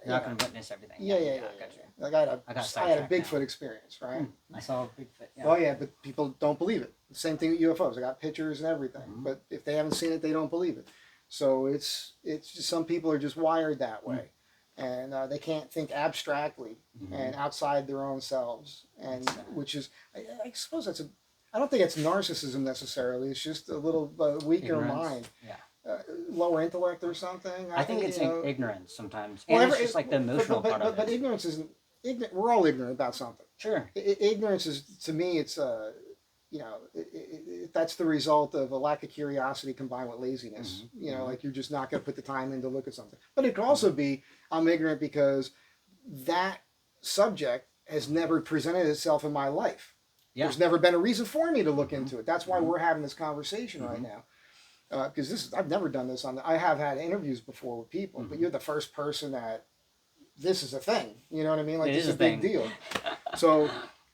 You're not going to witness everything. Yeah. I got you. Like I got I had a sidetracked Bigfoot now. experience, right? I saw Bigfoot. Yeah. Oh yeah, but people don't believe it. The same thing with UFOs. I got pictures and everything, Mm-hmm. but if they haven't seen it, they don't believe it. So it's just some people are just wired that way, and they can't think abstractly and outside their own selves, and which is I suppose that's a. I don't think it's narcissism necessarily. It's just a little weaker Ignorance. mind, Yeah. Lower intellect or something. I think it's you know, ignorance sometimes. well, And it's just like the emotional part of it. But ignorance isn't. We're all ignorant about something. Sure. Ignorance is, to me, it's you know, that's the result of a lack of curiosity combined with laziness. You know, like you're just not going to put the time in to look at something. But it could also be I'm ignorant because that subject has never presented itself in my life. Yeah. There's never been a reason for me to look into it. That's why we're having this conversation right now. Because I've never done this I have had interviews before with people, but you're the first person that this is a thing. You know what I mean? Like this is a big deal. So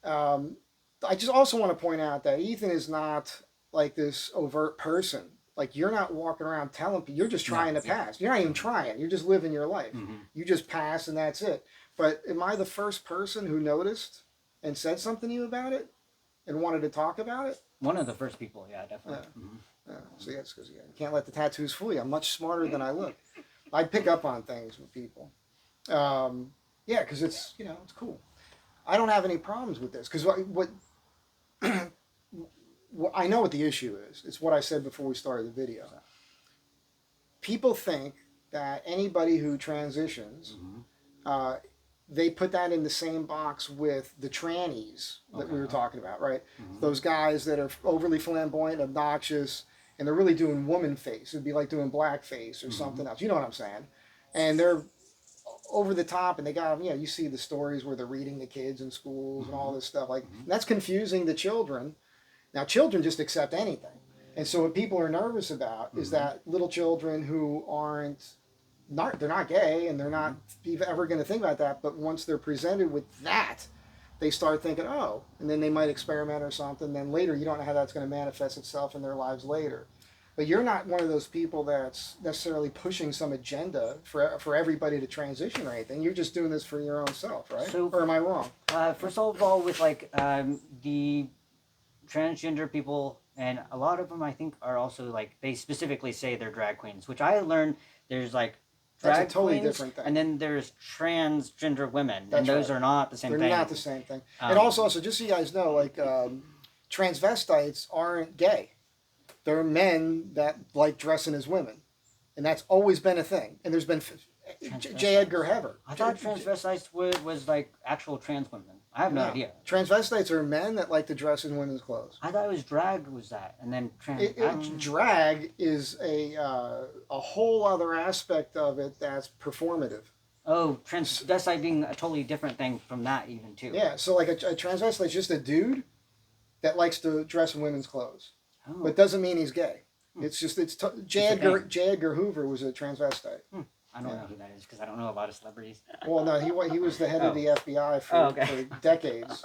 I just also want to point out that Ethan is not like this overt person. Like you're not walking around telling people. You're just trying to pass. You're not even trying. You're just living your life. You just pass and that's it. But am I the first person who noticed and said something to you about it and wanted to talk about it? One of the first people, yeah, definitely. So that's because you can't let the tattoos fool you. I'm much smarter than I look. I pick up on things with people. Yeah, because it's it's cool. I don't have any problems with this because what I know what the issue is. It's what I said before we started the video. People think that anybody who transitions, they put that in the same box with the trannies that we were talking about, right? Those guys that are overly flamboyant, obnoxious, and they're really doing woman face. It'd be like doing blackface or something else. You know what I'm saying? And they're over the top, and they got you see the stories where they're reading to kids in schools and all this stuff. Like that's confusing the children. Now children just accept anything, and so what people are nervous about is that little children who they're not gay and they're not ever going to think about that, but once they're presented with that, they start thinking, oh, and then they might experiment or something. Then later, you don't know how that's going to manifest itself in their lives later. But you're not one of those people that's necessarily pushing some agenda for everybody to transition or anything. You're just doing this for your own self, right? So, or am I wrong? First of all, with like the transgender people, and a lot of them I think are also like they specifically say they're drag queens, which I learned there's like drag That's a totally queens, different thing. and then there's transgender women, That's and those right. are not the same They're thing. not the same thing. And also, just so you guys know, like transvestites aren't gay. They're men that like dressing as women, and that's always been a thing. And there's been J. Edgar Hoover. I thought transvestites was like actual trans women. I have no idea. Transvestites are men that like to dress in women's clothes. I thought it was drag was that, and then drag is a whole other aspect of it that's performative. Oh, transvestite being a totally different thing from that even too. Yeah, so like a transvestite is just a dude that likes to dress in women's clothes, but doesn't mean he's gay. It's just J. Edgar Hoover was a transvestite. I don't know who that is because I don't know a lot of celebrities. Well, no, he was the head of the FBI for decades.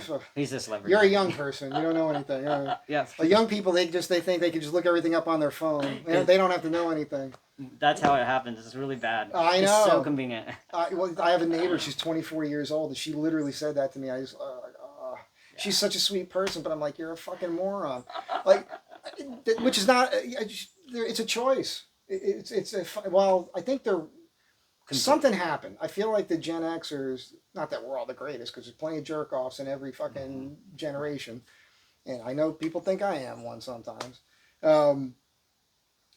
So He's a celebrity. you're a young person. You don't know anything. Yeah. Like young people, they think they can just look everything up on their phone. They don't have to know anything. That's how it happens. It's really bad. I know. It's so convenient. I have a neighbor. She's 24 years old, and she literally said that to me. I just, she's such a sweet person, but I'm like, you're a fucking moron. Like, which is not. It's a choice. Well, I think something happened. I feel like the Gen Xers, not that we're all the greatest, because there's plenty of jerk offs in every fucking generation, and I know people think I am one sometimes.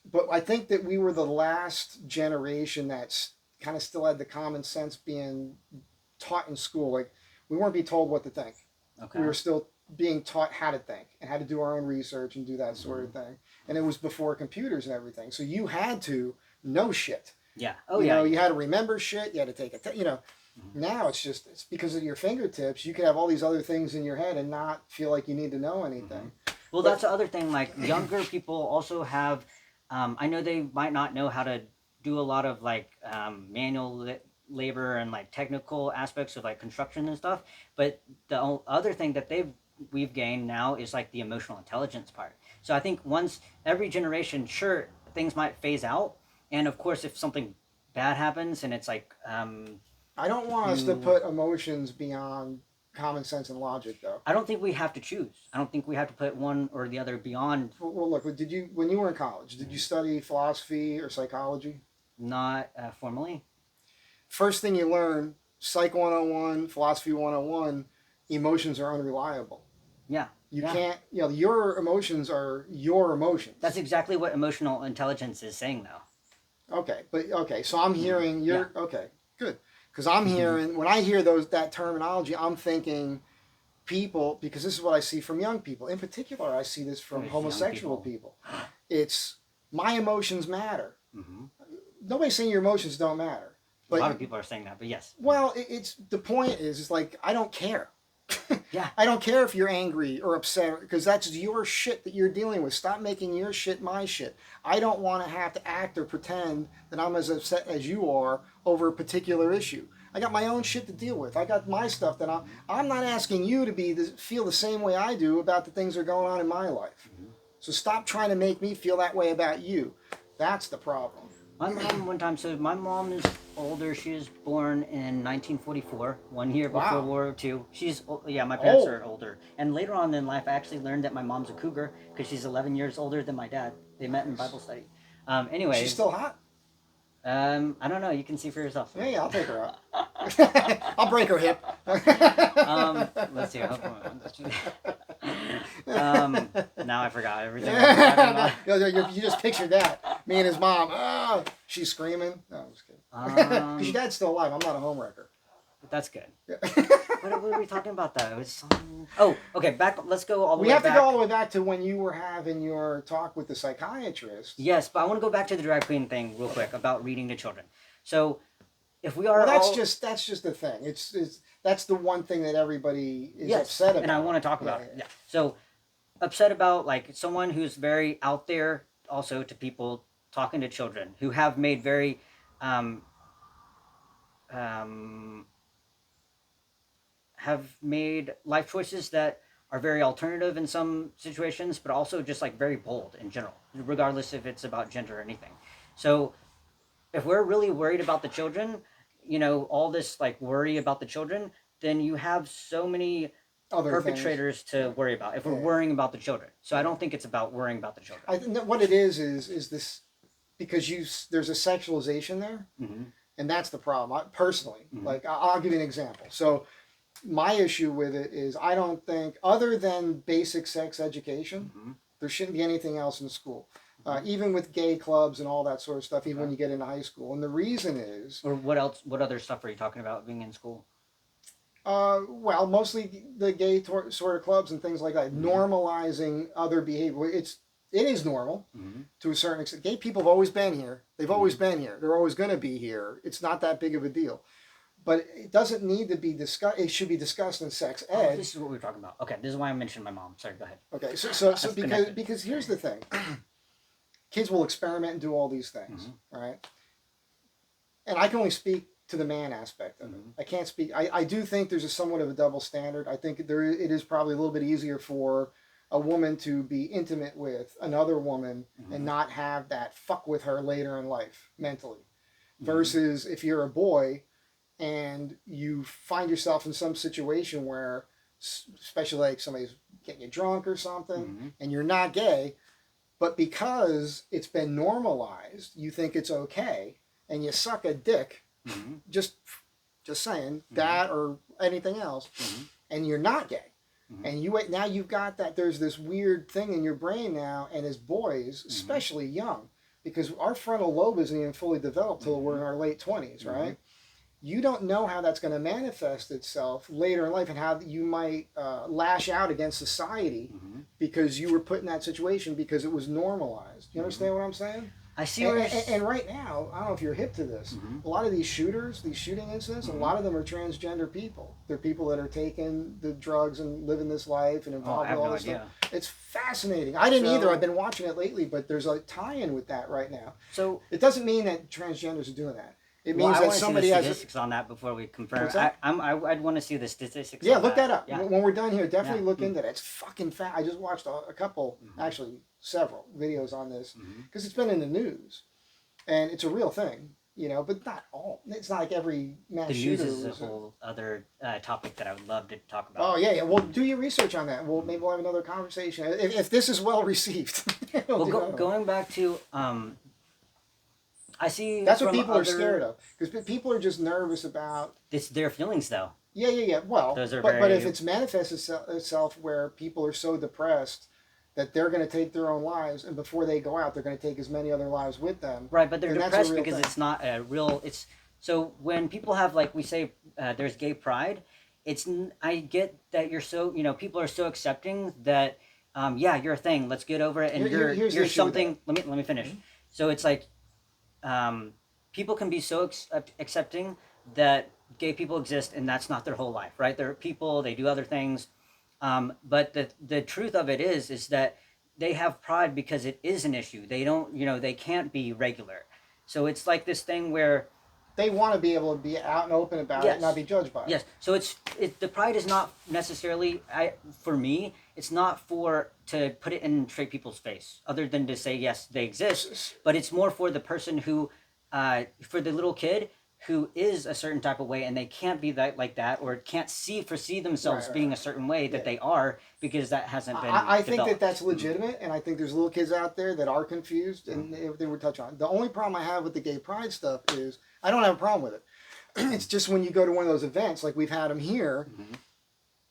But I think that we were the last generation that's kind of still had the common sense being taught in school. Like we weren't being told what to think. Okay. We were still being taught how to think and how to do our own research and do that sort of thing. And it was before computers and everything. So you had to know shit. Yeah. You know, you had to remember shit. You had to take it. Now it's because of your fingertips. You could have all these other things in your head and not feel like you need to know anything. Well, that's the other thing. Like younger people also have. I know they might not know how to do a lot of like manual labor and like technical aspects of like construction and stuff. But the other thing that we've gained now is like the emotional intelligence part. So I think once every generation, sure, things might phase out, and of course, if something bad happens, and it's like I don't want us to you. put emotions beyond common sense and logic, though. I don't think we have to choose. I don't think we have to put one or the other beyond. Well, look, did you when you were in college? Did you study philosophy or psychology? Not formally. First thing you learn, Psych 101, Philosophy 101, emotions are unreliable. Yeah. You Yeah. can't, your emotions are your emotions. That's exactly what emotional intelligence is saying, though. Okay, so I'm hearing okay, good. Because I'm hearing, when I hear that terminology, I'm thinking people, because this is what I see from young people. In particular, I see this from Young homosexual people. It's my emotions matter. Mm-hmm. Nobody's saying your emotions don't matter. But a lot of people are saying that, but yes. Well, it's the point is, it's like, I don't care. Yeah. I don't care if you're angry or upset, because that's your shit that you're dealing with. Stop making your shit my shit. I don't want to have to act or pretend that I'm as upset as you are over a particular issue. I got my own shit to deal with. I got my stuff that I'm not asking you to feel the same way I do about the things that are going on in my life. Mm-hmm. So stop trying to make me feel that way about you. That's the problem. My mom one time, so my mom is older. She was born in 1944, 1 year before Wow. World War II. My parents Oh. are older. And later on in life, I actually learned that my mom's a cougar because she's 11 years older than my dad. They met in Bible study. Anyways. She's still hot? I don't know. You can see for yourself. Yeah, I'll take her out. I'll break her hip. Let's see. Now I forgot everything. You just pictured that. Me and his mom. Oh, she's screaming. No, I'm just kidding. Because your dad's still alive. I'm not a homewrecker. But that's good. Yeah. What were we talking about though? It was something... Oh, okay. Let's go all the way We back. have to go all the way back to when you were having your talk with the psychiatrist. Yes, but I want to go back to the drag queen thing real quick about reading to children. So, if we are that's just the thing. It's that's the one thing that everybody is upset about. And I want to talk about it. Yeah. So, upset about like someone who's very out there, also to people talking to children who have made very have made life choices that are very alternative in some situations, but also just like very bold in general, regardless if it's about gender or anything. So if we're really worried about the children, all this like worry about the children, then you have so many other perpetrators to worry about if we're worrying about the children. So I don't think it's about worrying about the children. I think what it is this, because there's a sexualization there, and that's the problem. Personally, like I'll give you an example. So my issue with it is I don't think, other than basic sex education, there shouldn't be anything else in school. Even with gay clubs and all that sort of stuff, even when you get into high school. And the reason is... Or what else? What other stuff are you talking about being in school? Well, mostly the gay sort of clubs and things like that. Normalizing other behavior. It is normal to a certain extent. Gay people have always been here. They've always been here. They're always going to be here. It's not that big of a deal. But it doesn't need to be discussed. It should be discussed in sex ed. This is what we're talking about. Okay, this is why I mentioned my mom. Sorry, go ahead. Okay, so because here's the thing. Kids will experiment and do all these things, right? And I can only speak to the man aspect of it. I can't speak. I do think there's somewhat of a double standard. I think it is probably a little bit easier for a woman to be intimate with another woman and not have that fuck with her later in life mentally, versus if you're a boy and you find yourself in some situation where, especially like somebody's getting you drunk or something, and you're not gay, but because it's been normalized, you think it's okay, and you suck a dick, just saying, that or anything else, and you're not gay. And now you've got that, there's this weird thing in your brain now, and as boys, especially young, because our frontal lobe isn't even fully developed till we're in our late 20s, right? You don't know how that's going to manifest itself later in life, and how you might lash out against society because you were put in that situation because it was normalized. You understand what I'm saying? I see. And right now, I don't know if you're hip to this. A lot of these shooting incidents, a lot of them are transgender people. They're people that are taking the drugs and living this life and involved with all this stuff. It's fascinating. I didn't either. I've been watching it lately, but there's a tie-in with that right now. So it doesn't mean that transgenders are doing that. It means that somebody has statistics on that before we confirm. I'd want to see the statistics. Yeah, look that up. Yeah. When we're done here, definitely look into that. It's fucking fat. I just watched a couple, actually several videos on this because it's been in the news, and it's a real thing. you know, but not all. It's not like every mass The news shooter is a was. whole other topic that I would love to talk about. Oh yeah, yeah. Well, do your research on that. Well, maybe we'll have another conversation if this is well received. Well, going back to I see that's what from people other, are scared of because people are just nervous about. It's their feelings though. Yeah, yeah, yeah. Well, Those are but if very it's manifests itself where people are so depressed that they're going to take their own lives, and before they go out, they're going to take as many other lives with them. right, but they're then that's a depressed real because thing. it's not a real. It's so when people have like we say there's gay pride. I get that you're so people are so accepting that yeah, you're a thing. Let's get over it, and Here's the you're issue with something. Let me finish. So it's like people can be so accepting that gay people exist and that's not their whole life, right? They're people, they do other things, but the truth of it is that they have pride because it is an issue. They don't, they can't be regular. So it's like this thing where They want to be able to be out and open about it, yes, and not be judged by it. yes. So the pride is not necessarily for me. It's not for to put it in straight people's face, other than to say yes they exist. But it's more for the person who, for the little kid who is a certain type of way and they can't be that like that or can't foresee themselves Right, being right. a certain way that Yeah. they are because that hasn't been. I think developed. that's legitimate, and I think there's little kids out there that are confused, and they would touch on it. The only problem I have with the gay pride stuff is I don't have a problem with it. It's just when you go to one of those events, like we've had them here.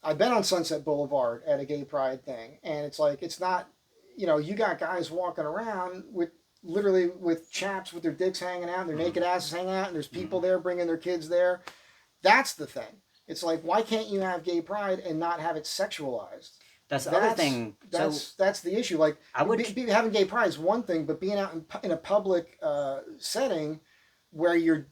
I've been on Sunset Boulevard at a gay pride thing, and it's like it's not, you got guys walking around with literally with chaps with their dicks hanging out, and their naked asses hanging out, and there's people there bringing their kids there. That's the thing. It's like why can't you have gay pride and not have it sexualized? That's the other thing. That's the issue. Like I would having gay pride is one thing, but being out in a public setting where you're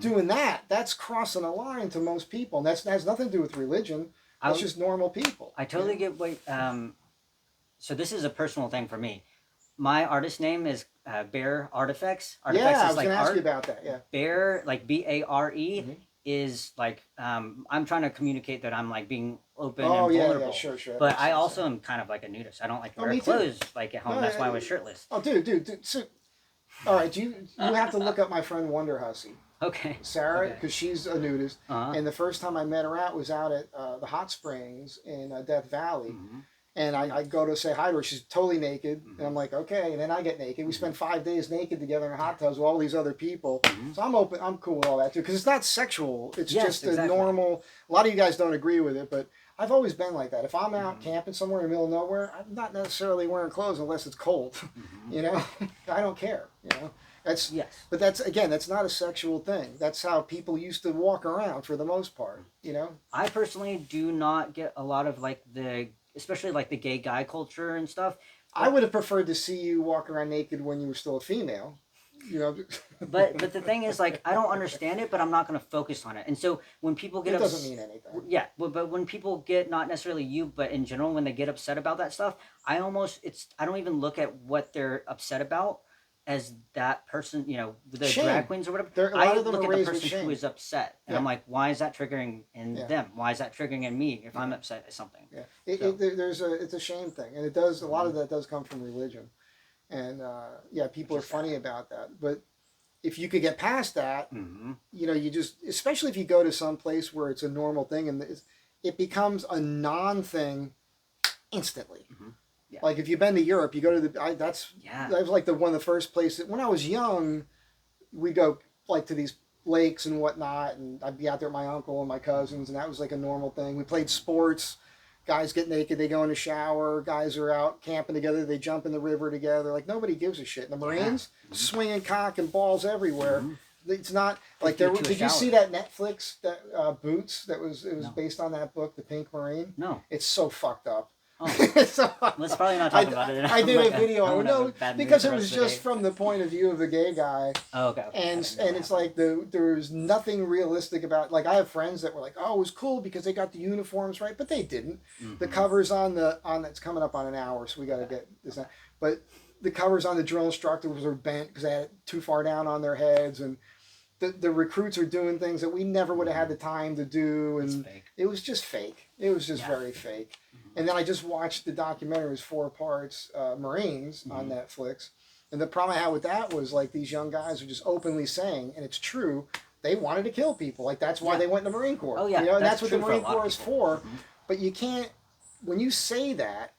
doing that's crossing a line to most people, and that has nothing to do with religion. That's just normal people. I totally get what. So this is a personal thing for me. My artist name is Bear Artifacts. Artifacts Yeah, I is was like going to ask art. you about that. Yeah. Bear, like BARE, is like I'm trying to communicate that I'm like being open and vulnerable. Yeah, sure. But I also am kind of like a nudist. I don't like to wear clothes like at home. No, That's why I was shirtless. Oh, dude. So, all right, you have to look up my friend Wonder Hussy. Okay. Sarah, because she's a nudist, Uh-huh. and the first time I met her out was out at the hot springs in Death Valley, and I go to say hi to her. She's totally naked, and I'm like, okay, and then I get naked. We spend 5 days naked together in hot tubs with all these other people. So I'm open. I'm cool with all that too, because it's not sexual. It's just a normal. A lot of you guys don't agree with it, but I've always been like that. If I'm out camping somewhere in the middle of nowhere, I'm not necessarily wearing clothes unless it's cold. I don't care. But that's not a sexual thing. That's how people used to walk around for the most part. I personally do not get a lot of like especially like the gay guy culture and stuff. I would have preferred to see you walk around naked when you were still a female. But the thing is, like, I don't understand it, but I'm not going to focus on it. And so when people get it doesn't mean anything. Yeah, but when people get, not necessarily you, but in general, when they get upset about that stuff, I don't even look at what they're upset about as that person, the shame. Drag queens or whatever. A lot of them look are at the raised with person shame. who is upset, and I'm like, why is that triggering in them? Why is that triggering in me if I'm upset at something? Yeah, it's a shame thing, and it does. A lot of that does come from religion, and people are funny about that. But if you could get past that, you just, especially if you go to some place where it's a normal thing, and it becomes a non-thing instantly. Yeah. Like if you've been to Europe, you go to that was like one of the first places. When I was young, we go like to these lakes and whatnot, and I'd be out there with my uncle and my cousins, and that was like a normal thing. We played sports. Guys get naked, they go in the shower. Guys are out camping together, they jump in the river together. Like nobody gives a shit. And the Marines swinging cock and balls everywhere. It's not like there. Did you see that Netflix Boots that was based on that book, The Pink Marine? No. It's so fucked up. Oh. Let's probably not talk about it. I did a video on it because it was just from the point of view of a gay guy. Oh, okay. And it's like there's nothing realistic about. Like I have friends that were like, oh, it was cool because they got the uniforms right, but they didn't. The covers on it's coming up on an hour, so we got to get this. But the covers on the drill instructors were bent because they had it too far down on their heads, and the recruits are doing things that we never would have had the time to do, and it was just fake. It was just very fake. And then I just watched the documentary, it was 4 parts, Marines on Netflix, And the problem I had with that was like these young guys are just openly saying, and it's true, they wanted to kill people. Like that's why Yeah. they went in the Marine Corps. Oh yeah, You know, and that's what the true for a Marine lot of Corps is people. for. Mhm. But you can't, when you say that,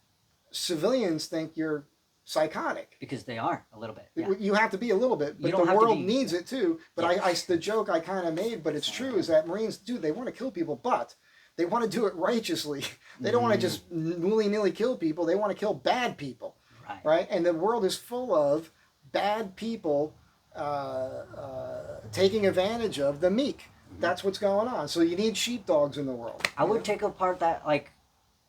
civilians think you're psychotic. Because they are a little bit. Yeah. You have to be a little bit, You but don't the have to world be. needs Yeah. it too. But Yeah. the joke I kind of made, but it's true, is that Marines do, they want to kill people, but they want to do it righteously. They don't want to just willy nilly kill people. They want to kill bad people, Right. right? And the world is full of bad people taking advantage of the meek. That's what's going on. So you need sheepdogs in the world. I would know? take apart that like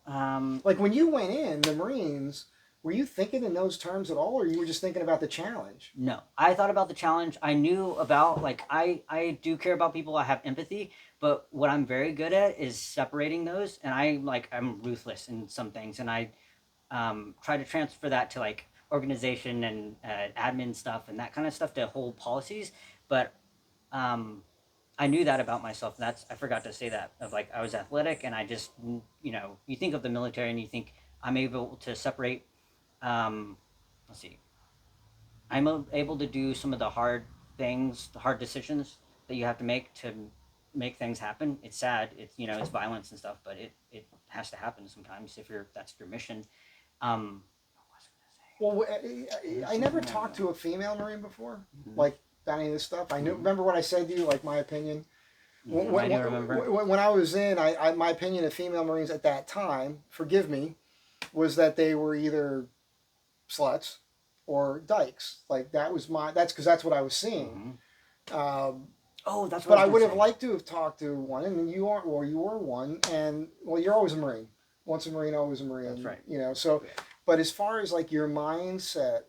Like when you went in the Marines, were you thinking in those terms at all, or you were just thinking about the challenge? No, I thought about the challenge. I knew about like I do care about people. I have empathy, but what I'm very good at is separating those. And I'm ruthless in some things, and I try to transfer that to like organization and admin stuff and that kind of stuff to whole policies. But um, I knew that about myself. That's I forgot to say that of like I was athletic, and I just you think of the military and you think I'm able to separate. Let's see, I'm able to do some of the hard things, the hard decisions that you have to make to make things happen. It's sad. It's it's violence and stuff, but it has to happen sometimes if that's your mission. What was I Well, gonna I say? never talked to a female Marine before, Mm-hmm. like about any of this stuff. I knew. Mm-hmm. Remember what I said to you, like my opinion. Mm-hmm. I do remember. When I was in, my opinion of female Marines at that time, forgive me, was that they were either sluts or dykes. Like that was that's because that's what I was seeing. Mm-hmm. Oh, that's what But I would have say. liked to have talked to one, and you aren't, or you were one, and well, you're always a Marine. Once a Marine, always a Marine. That's right. You know, so, but as far as like your mindset,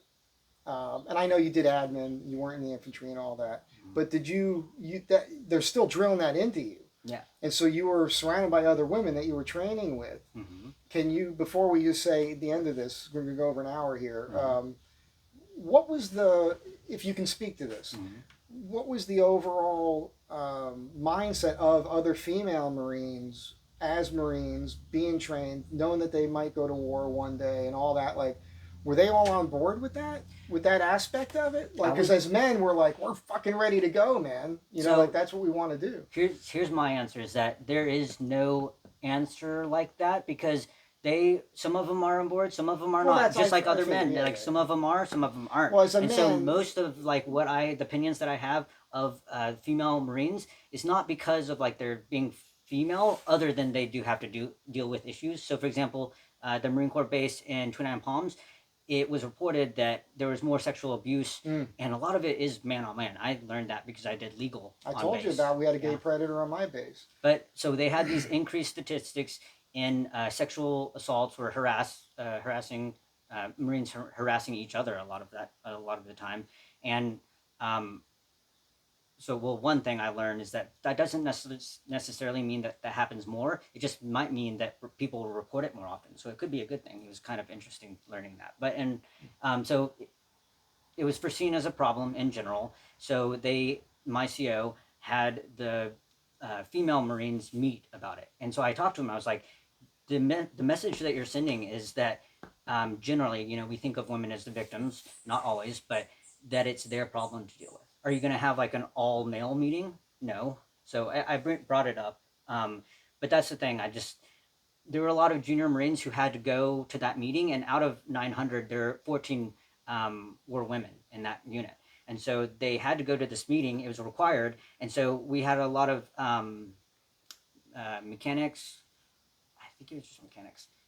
and I know you did admin, you weren't in the infantry and all that, but did you that they're still drilling that into you? Yeah. And so you were surrounded by other women that you were training with. Mm-hmm. Can you, before we just say at the end of this, we're going to go over an hour here, Mm-hmm. what was the, if you can speak to this, Mm-hmm. what was the overall mindset of other female Marines as Marines being trained, knowing that they might go to war one day and all that? Like, were they all on board with that aspect of it? Like, because as men, we're like, we're fucking ready to go, man. You know, like that's what we want to do. Here's my answer: is that there is no answer like that because some of them are on board, some of them are not. Just like other men, like some of them are, some of them aren't. Well, as a and man, so most of like the opinions that I have of female Marines is not because of like they're being female, other than they do have to deal with issues. So, for example, the Marine Corps base in Twin Island Palms, it was reported that there was more sexual abuse, and a lot of it is man on man. I learned that because I did legal. I told you about we had a gay Yeah. predator on my base. But so they had these increased statistics in sexual assaults or harassing Marines harassing each other a lot of the time, and so one thing I learned is that doesn't necessarily mean that happens more. It just might mean that people will report it more often. So it could be a good thing. It was kind of interesting learning that. But so it was foreseen as a problem in general. So my CO had the female Marines meet about it, and so I talked to him. I was like, the message that you're sending is that generally, we think of women as the victims, not always, but that it's their problem to deal with. Are you going to have like an all male meeting? No. So I brought it up. But that's the thing. There were a lot of junior Marines who had to go to that meeting, and out of 900, 14 were women in that unit. And so they had to go to this meeting. It was required. And so we had a lot of mechanics. I think it was just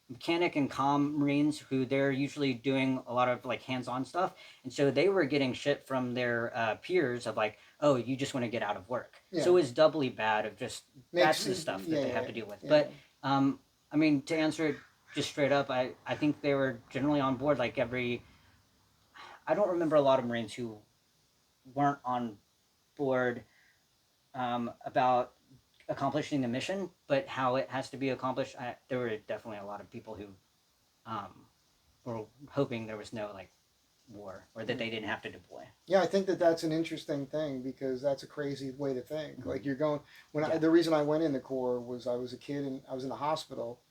mechanic and comm Marines who they're usually doing a lot of like hands-on stuff, and so they were getting shit from their peers of like, oh, you just want to get out of work. Yeah. So it's doubly bad of just that's the stuff that they have to deal with. Yeah. But I mean, to answer it just straight up, I think they were generally on board. Like I don't remember a lot of Marines who weren't on board about accomplishing the mission, but how it has to be accomplished. There were definitely a lot of people who were hoping there was no like war or that they didn't have to deploy. Yeah, I think that's an interesting thing because that's a crazy way to think. Mm-hmm. Like you're going the reason I went in the Corps was I was a kid and I was in the hospital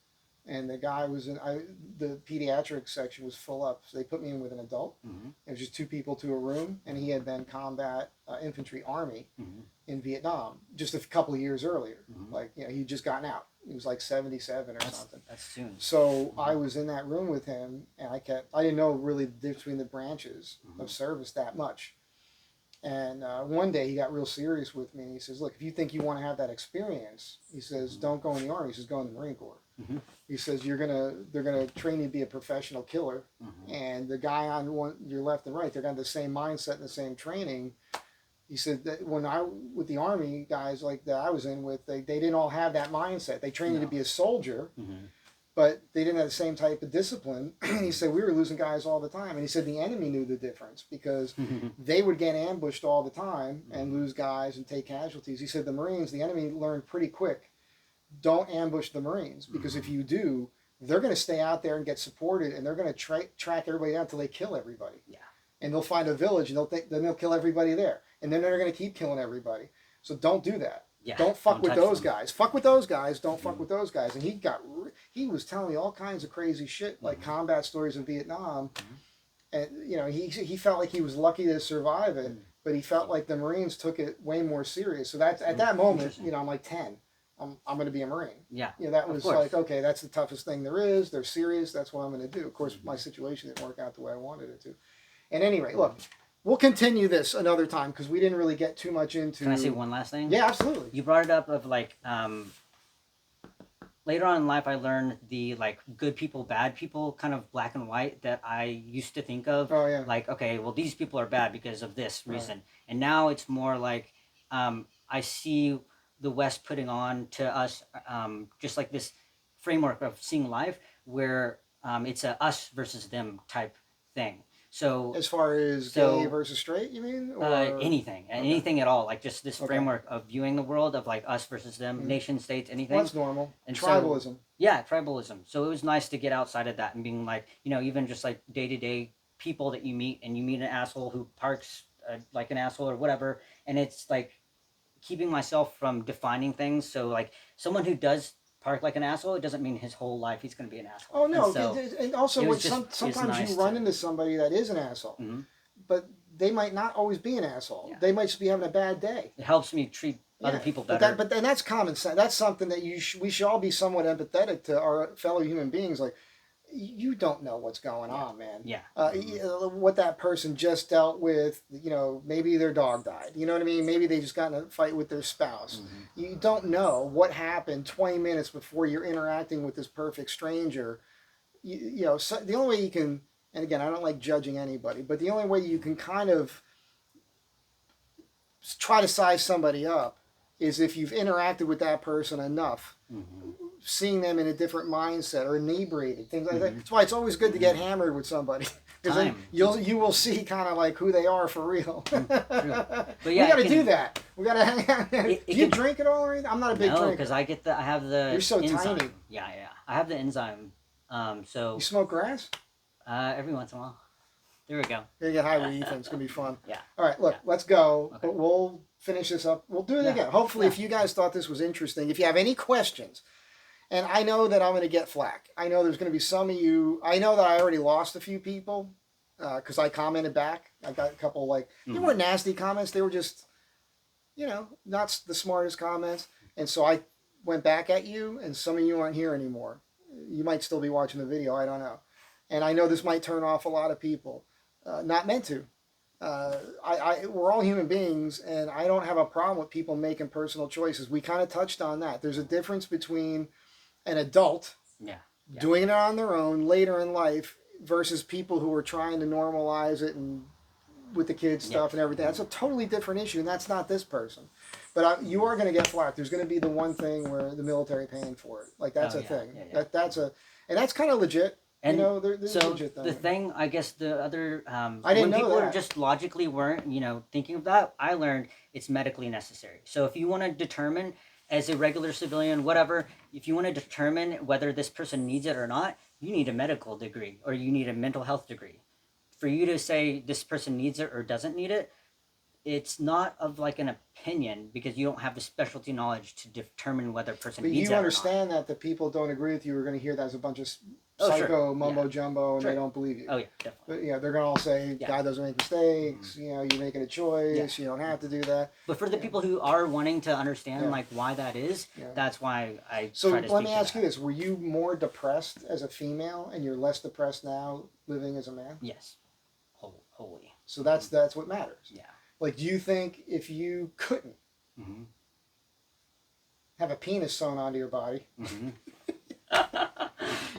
and the guy was the pediatric section was full up, so they put me in with an adult. Mm-hmm. It was just two people to a room, and he had been combat infantry army Mm-hmm. in Vietnam just a couple of years earlier. Mm-hmm. Like, he'd just gotten out. He was like 77 or something. That's soon. So I was in that room with him, and I didn't know really the difference between the branches of service that much. And one day he got real serious with me, and he says, "Look, if you think you want to have that experience," he says, "don't go in the army." He says, "Go in the Marine Corps." Mm-hmm. He says, they're gonna train you to be a professional killer, and the guy on your left and right, they're gonna have the same mindset and the same training. He said that when I with the army guys like that I was in with, they didn't all have that mindset. They trained you to be a soldier, but they didn't have the same type of discipline. He said we were losing guys all the time, and he said the enemy knew the difference because they would get ambushed all the time and lose guys and take casualties. He said the Marines, the enemy learned pretty quick, don't ambush the Marines, because if you do, they're going to stay out there and get supported, and they're going to track everybody down until they kill everybody. Yeah. And they'll find a village, and then they'll kill everybody there, and then they're going to keep killing everybody. So don't do that. Yeah, don't fuck with those them. guys. Fuck with those guys. Don't fuck with those guys. And he was telling me all kinds of crazy shit, like combat stories in Vietnam. And he felt like he was lucky to survive it, but he felt like the Marines took it way more serious. So that's at that moment, I'm like 10. I'm going to be a Marine. Yeah. That was like, okay, that's the toughest thing there is. They're serious. That's what I'm going to do. Of course, my situation didn't work out the way I wanted it to. At any rate, look, we'll continue this another time because we didn't really get too much into. Can I say one last thing? Yeah, absolutely. You brought it up of like later on in life, I learned the like good people, bad people, kind of black and white that I used to think of. Oh yeah. Like, okay, well these people are bad because of this reason, and now it's more like I see the West putting on to us just like this framework of seeing life where it's a us versus them type thing. So as far as gay versus straight, you mean? Or anything at all, like just this framework of viewing the world of like us versus them, nation states, anything. Well, that's normal. And tribalism. So, yeah, tribalism. So it was nice to get outside of that and being like, even just like day to day people that you meet, and you meet an asshole who parks like an asshole or whatever, and it's like keeping myself from defining things. So like someone who does park like an asshole, it doesn't mean his whole life he's going to be an asshole. Oh no, and also sometimes nice you run into somebody that is an asshole, but they might not always be an asshole. Yeah. They might just be having a bad day. It helps me treat other people better. But that's common sense. That's something that we should all be somewhat empathetic to our fellow human beings. Like, you don't know what's going on, man. Yeah. What that person just dealt with, maybe their dog died. You know what I mean? Maybe they just got in a fight with their spouse. You don't know what happened 20 minutes before you're interacting with this perfect stranger. So the only way you can, and again, I don't like judging anybody, but the only way you can kind of try to size somebody up is if you've interacted with that person enough. Seeing them in a different mindset or inebriated, things like that. That's why it's always good to get hammered with somebody, because then you will see kind of like who they are for real. But yeah, we got to do that. We got to hang out. Do you drink at all or anything? I'm not a big drinker. No, because I have the. You're so enzyme. tiny. Yeah, I have the enzyme. So you smoke grass? Every once in a while. There we go. You're gonna get high with Ethan. It's gonna be fun. Yeah. All right, look, let's go. Okay. We'll finish this up. We'll do it again. Hopefully, if you guys thought this was interesting, if you have any questions. And I know that I'm going to get flack. I know there's going to be some of you. I know that I already lost a few people because I commented back. I got a couple they weren't nasty comments. They were just, not the smartest comments. And so I went back at you, and some of you aren't here anymore. You might still be watching the video. I don't know. And I know this might turn off a lot of people. Not meant to. We're all human beings, and I don't have a problem with people making personal choices. We kind of touched on that. There's a difference between an adult doing it on their own later in life versus people who are trying to normalize it and with the kids stuff and everything. That's a totally different issue, and that's not this person. But you are going to get flack. There's going to be the one thing where the military paying for it. Like that's a thing. And that's kind of legit. And there's so legit thing. The thing, I guess, the other I didn't when know people that. just logically weren't thinking of that, I learned it's medically necessary. So if you want to determine as a regular civilian, whatever, if you want to determine whether this person needs it or not, you need a medical degree or you need a mental health degree. For you to say this person needs it or doesn't need it, it's not of like an opinion because you don't have the specialty knowledge to determine whether a person But needs you it understand that the people don't agree with you are going to hear that as a bunch of Oh, psycho sure. mumbo Yeah. jumbo, and Sure. they don't believe you. or not. Oh yeah, definitely. But yeah, they're going to all say, Yeah. God doesn't make mistakes. You know, you're making a choice. You don't have to do that. But for the Yeah. people who are wanting to understand Yeah. like why that is, Yeah. that's why I So try to let speak me to ask that. you this: were you more depressed as a female, and you're less depressed now living as a man? Yes, wholly. So that's what matters. Yeah. Like, do you think if you couldn't Mm-hmm. have a penis sewn onto your body, Mm-hmm.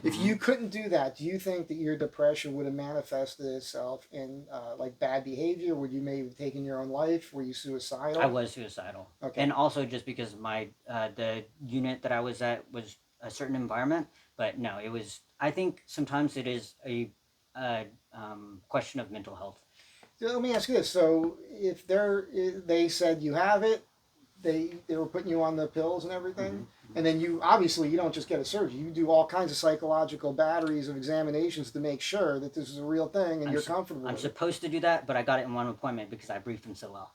if you couldn't do that, do you think that your depression would have manifested itself in like bad behavior? Would you maybe have taken your own life? Were you suicidal? I was suicidal. Okay. And also just because my the unit that I was at was a certain environment, but no, it was. I think sometimes it is a question of mental health. So let me ask you this: so if they said you have it, they were putting you on the pills and everything, Mm-hmm. and then you obviously you don't just get a surgery. You do all kinds of psychological batteries of examinations to make sure that this is a real thing and you're comfortable I'm with it. supposed to do that, but I got it in one appointment because I briefed them so well.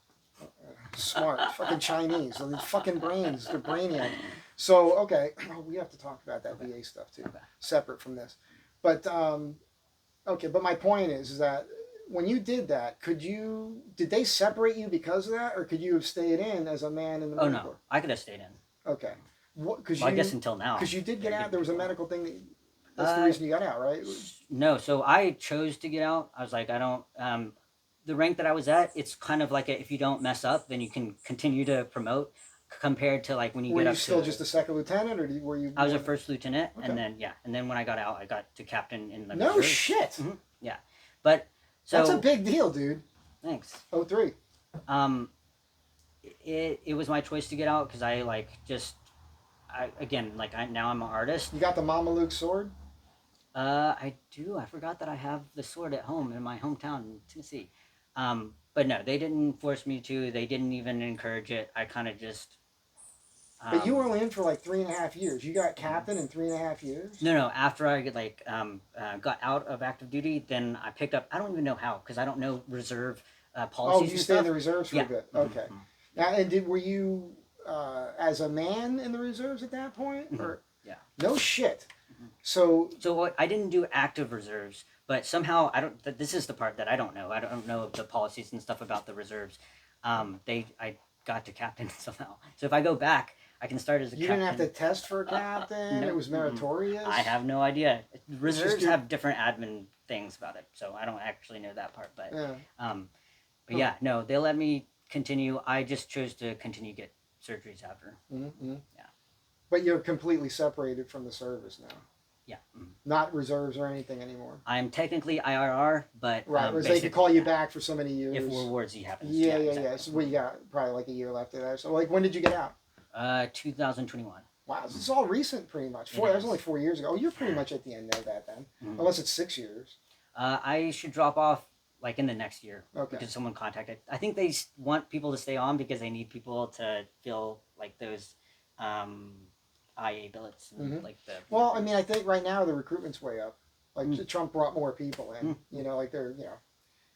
Smart, fucking Chinese. These fucking brains, they're brainiac. So okay, we have to talk about that VA stuff too, separate from this. But okay, but my point is that when you did that, did they separate you because of that, or could you have stayed in as a man in the Marine Corps? I could have stayed in. Okay, I guess until now. Because you did get out. There was a medical thing. That's the Uh, reason you got out, right? No, so I chose to get out. I was like, I don't. The rank that I was at, it's kind of like if you don't mess up, then you can continue to promote. Compared to like when you Were get you up still to, just a second lieutenant, or were you? I was a first lieutenant, Okay. and then when I got out, I got to captain in the No reserves. shit. Mm-hmm. Yeah, but so That's a big deal, dude. thanks. 03. It was my choice to get out because I like just now I'm an artist. You got the Mama Luke sword. I do. I forgot that I have the sword at home in my hometown in Tennessee. But no, they didn't force me to. They didn't even encourage it. I kind of just. But you were only in for like 3.5 years. You got captain in 3.5 years. No. After I got out of active duty, then I picked up. I don't even know how because I don't know reserve policies. Oh, you and stayed in stuff. the reserves for Yeah. a bit. Mhm, Okay. mhm. Now, and were you as a man in the reserves at that point, or Yeah. no shit? So So I didn't do active reserves, but somehow I don't. This is the part that I don't know. I don't know the policies and stuff about the reserves. I got to captain somehow. So if I go back, I can start as a you captain. didn't have to test for a captain. No. It was meritorious. I have no idea. Reserves your- have different admin things about it, so I don't actually know that part. But Yeah. but yeah, no, they let me continue. I just chose to continue get surgeries after. Mm-hmm. Yeah. But you're completely separated from the service now. Yeah. Not reserves or anything anymore. I'm technically IRR, but Right. Whereas they could call you back for so many years. if World War Z happens. Yeah. Exactly. So you got probably like a year left of that. So like, when did you get out? 2021. Wow, this is all recent, pretty much. That was only 4 years ago. Oh, you're pretty much at the end of that then, unless it's 6 years. I should drop off like in the next year. Okay. Because someone contacted. I think they want people to stay on because they need people to fill like those IA billets. And, like the. Well, I mean, I think right now the recruitment's way up. Like Trump brought more people in. You know, like they're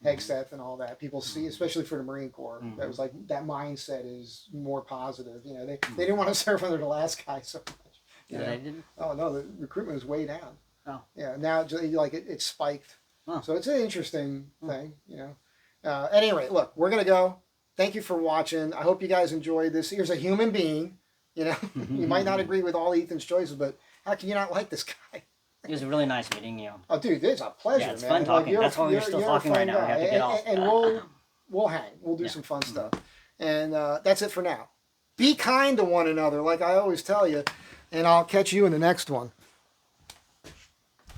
Hegseth and all that. People see, especially for the Marine Corps, that was like that mindset is more positive. You know, they didn't want to serve under the last guy so much. You know? They didn't. Oh no, the recruitment was way down. Oh. Yeah, now like it spiked. Oh. So it's an interesting thing, you know. At any rate, look, we're gonna go. Thank you for watching. I hope you guys enjoyed this. Here's a human being. You know, you might not agree with all Ethan's choices, but how can you not like this guy? It was a really nice meeting you. Oh, dude, it's a pleasure, Yeah, it's man. fun talking. Like, That's why we're still talking right now. We have to get off. And we'll hang. We'll do some fun stuff. And that's it for now. Be kind to one another, like I always tell you. And I'll catch you in the next one.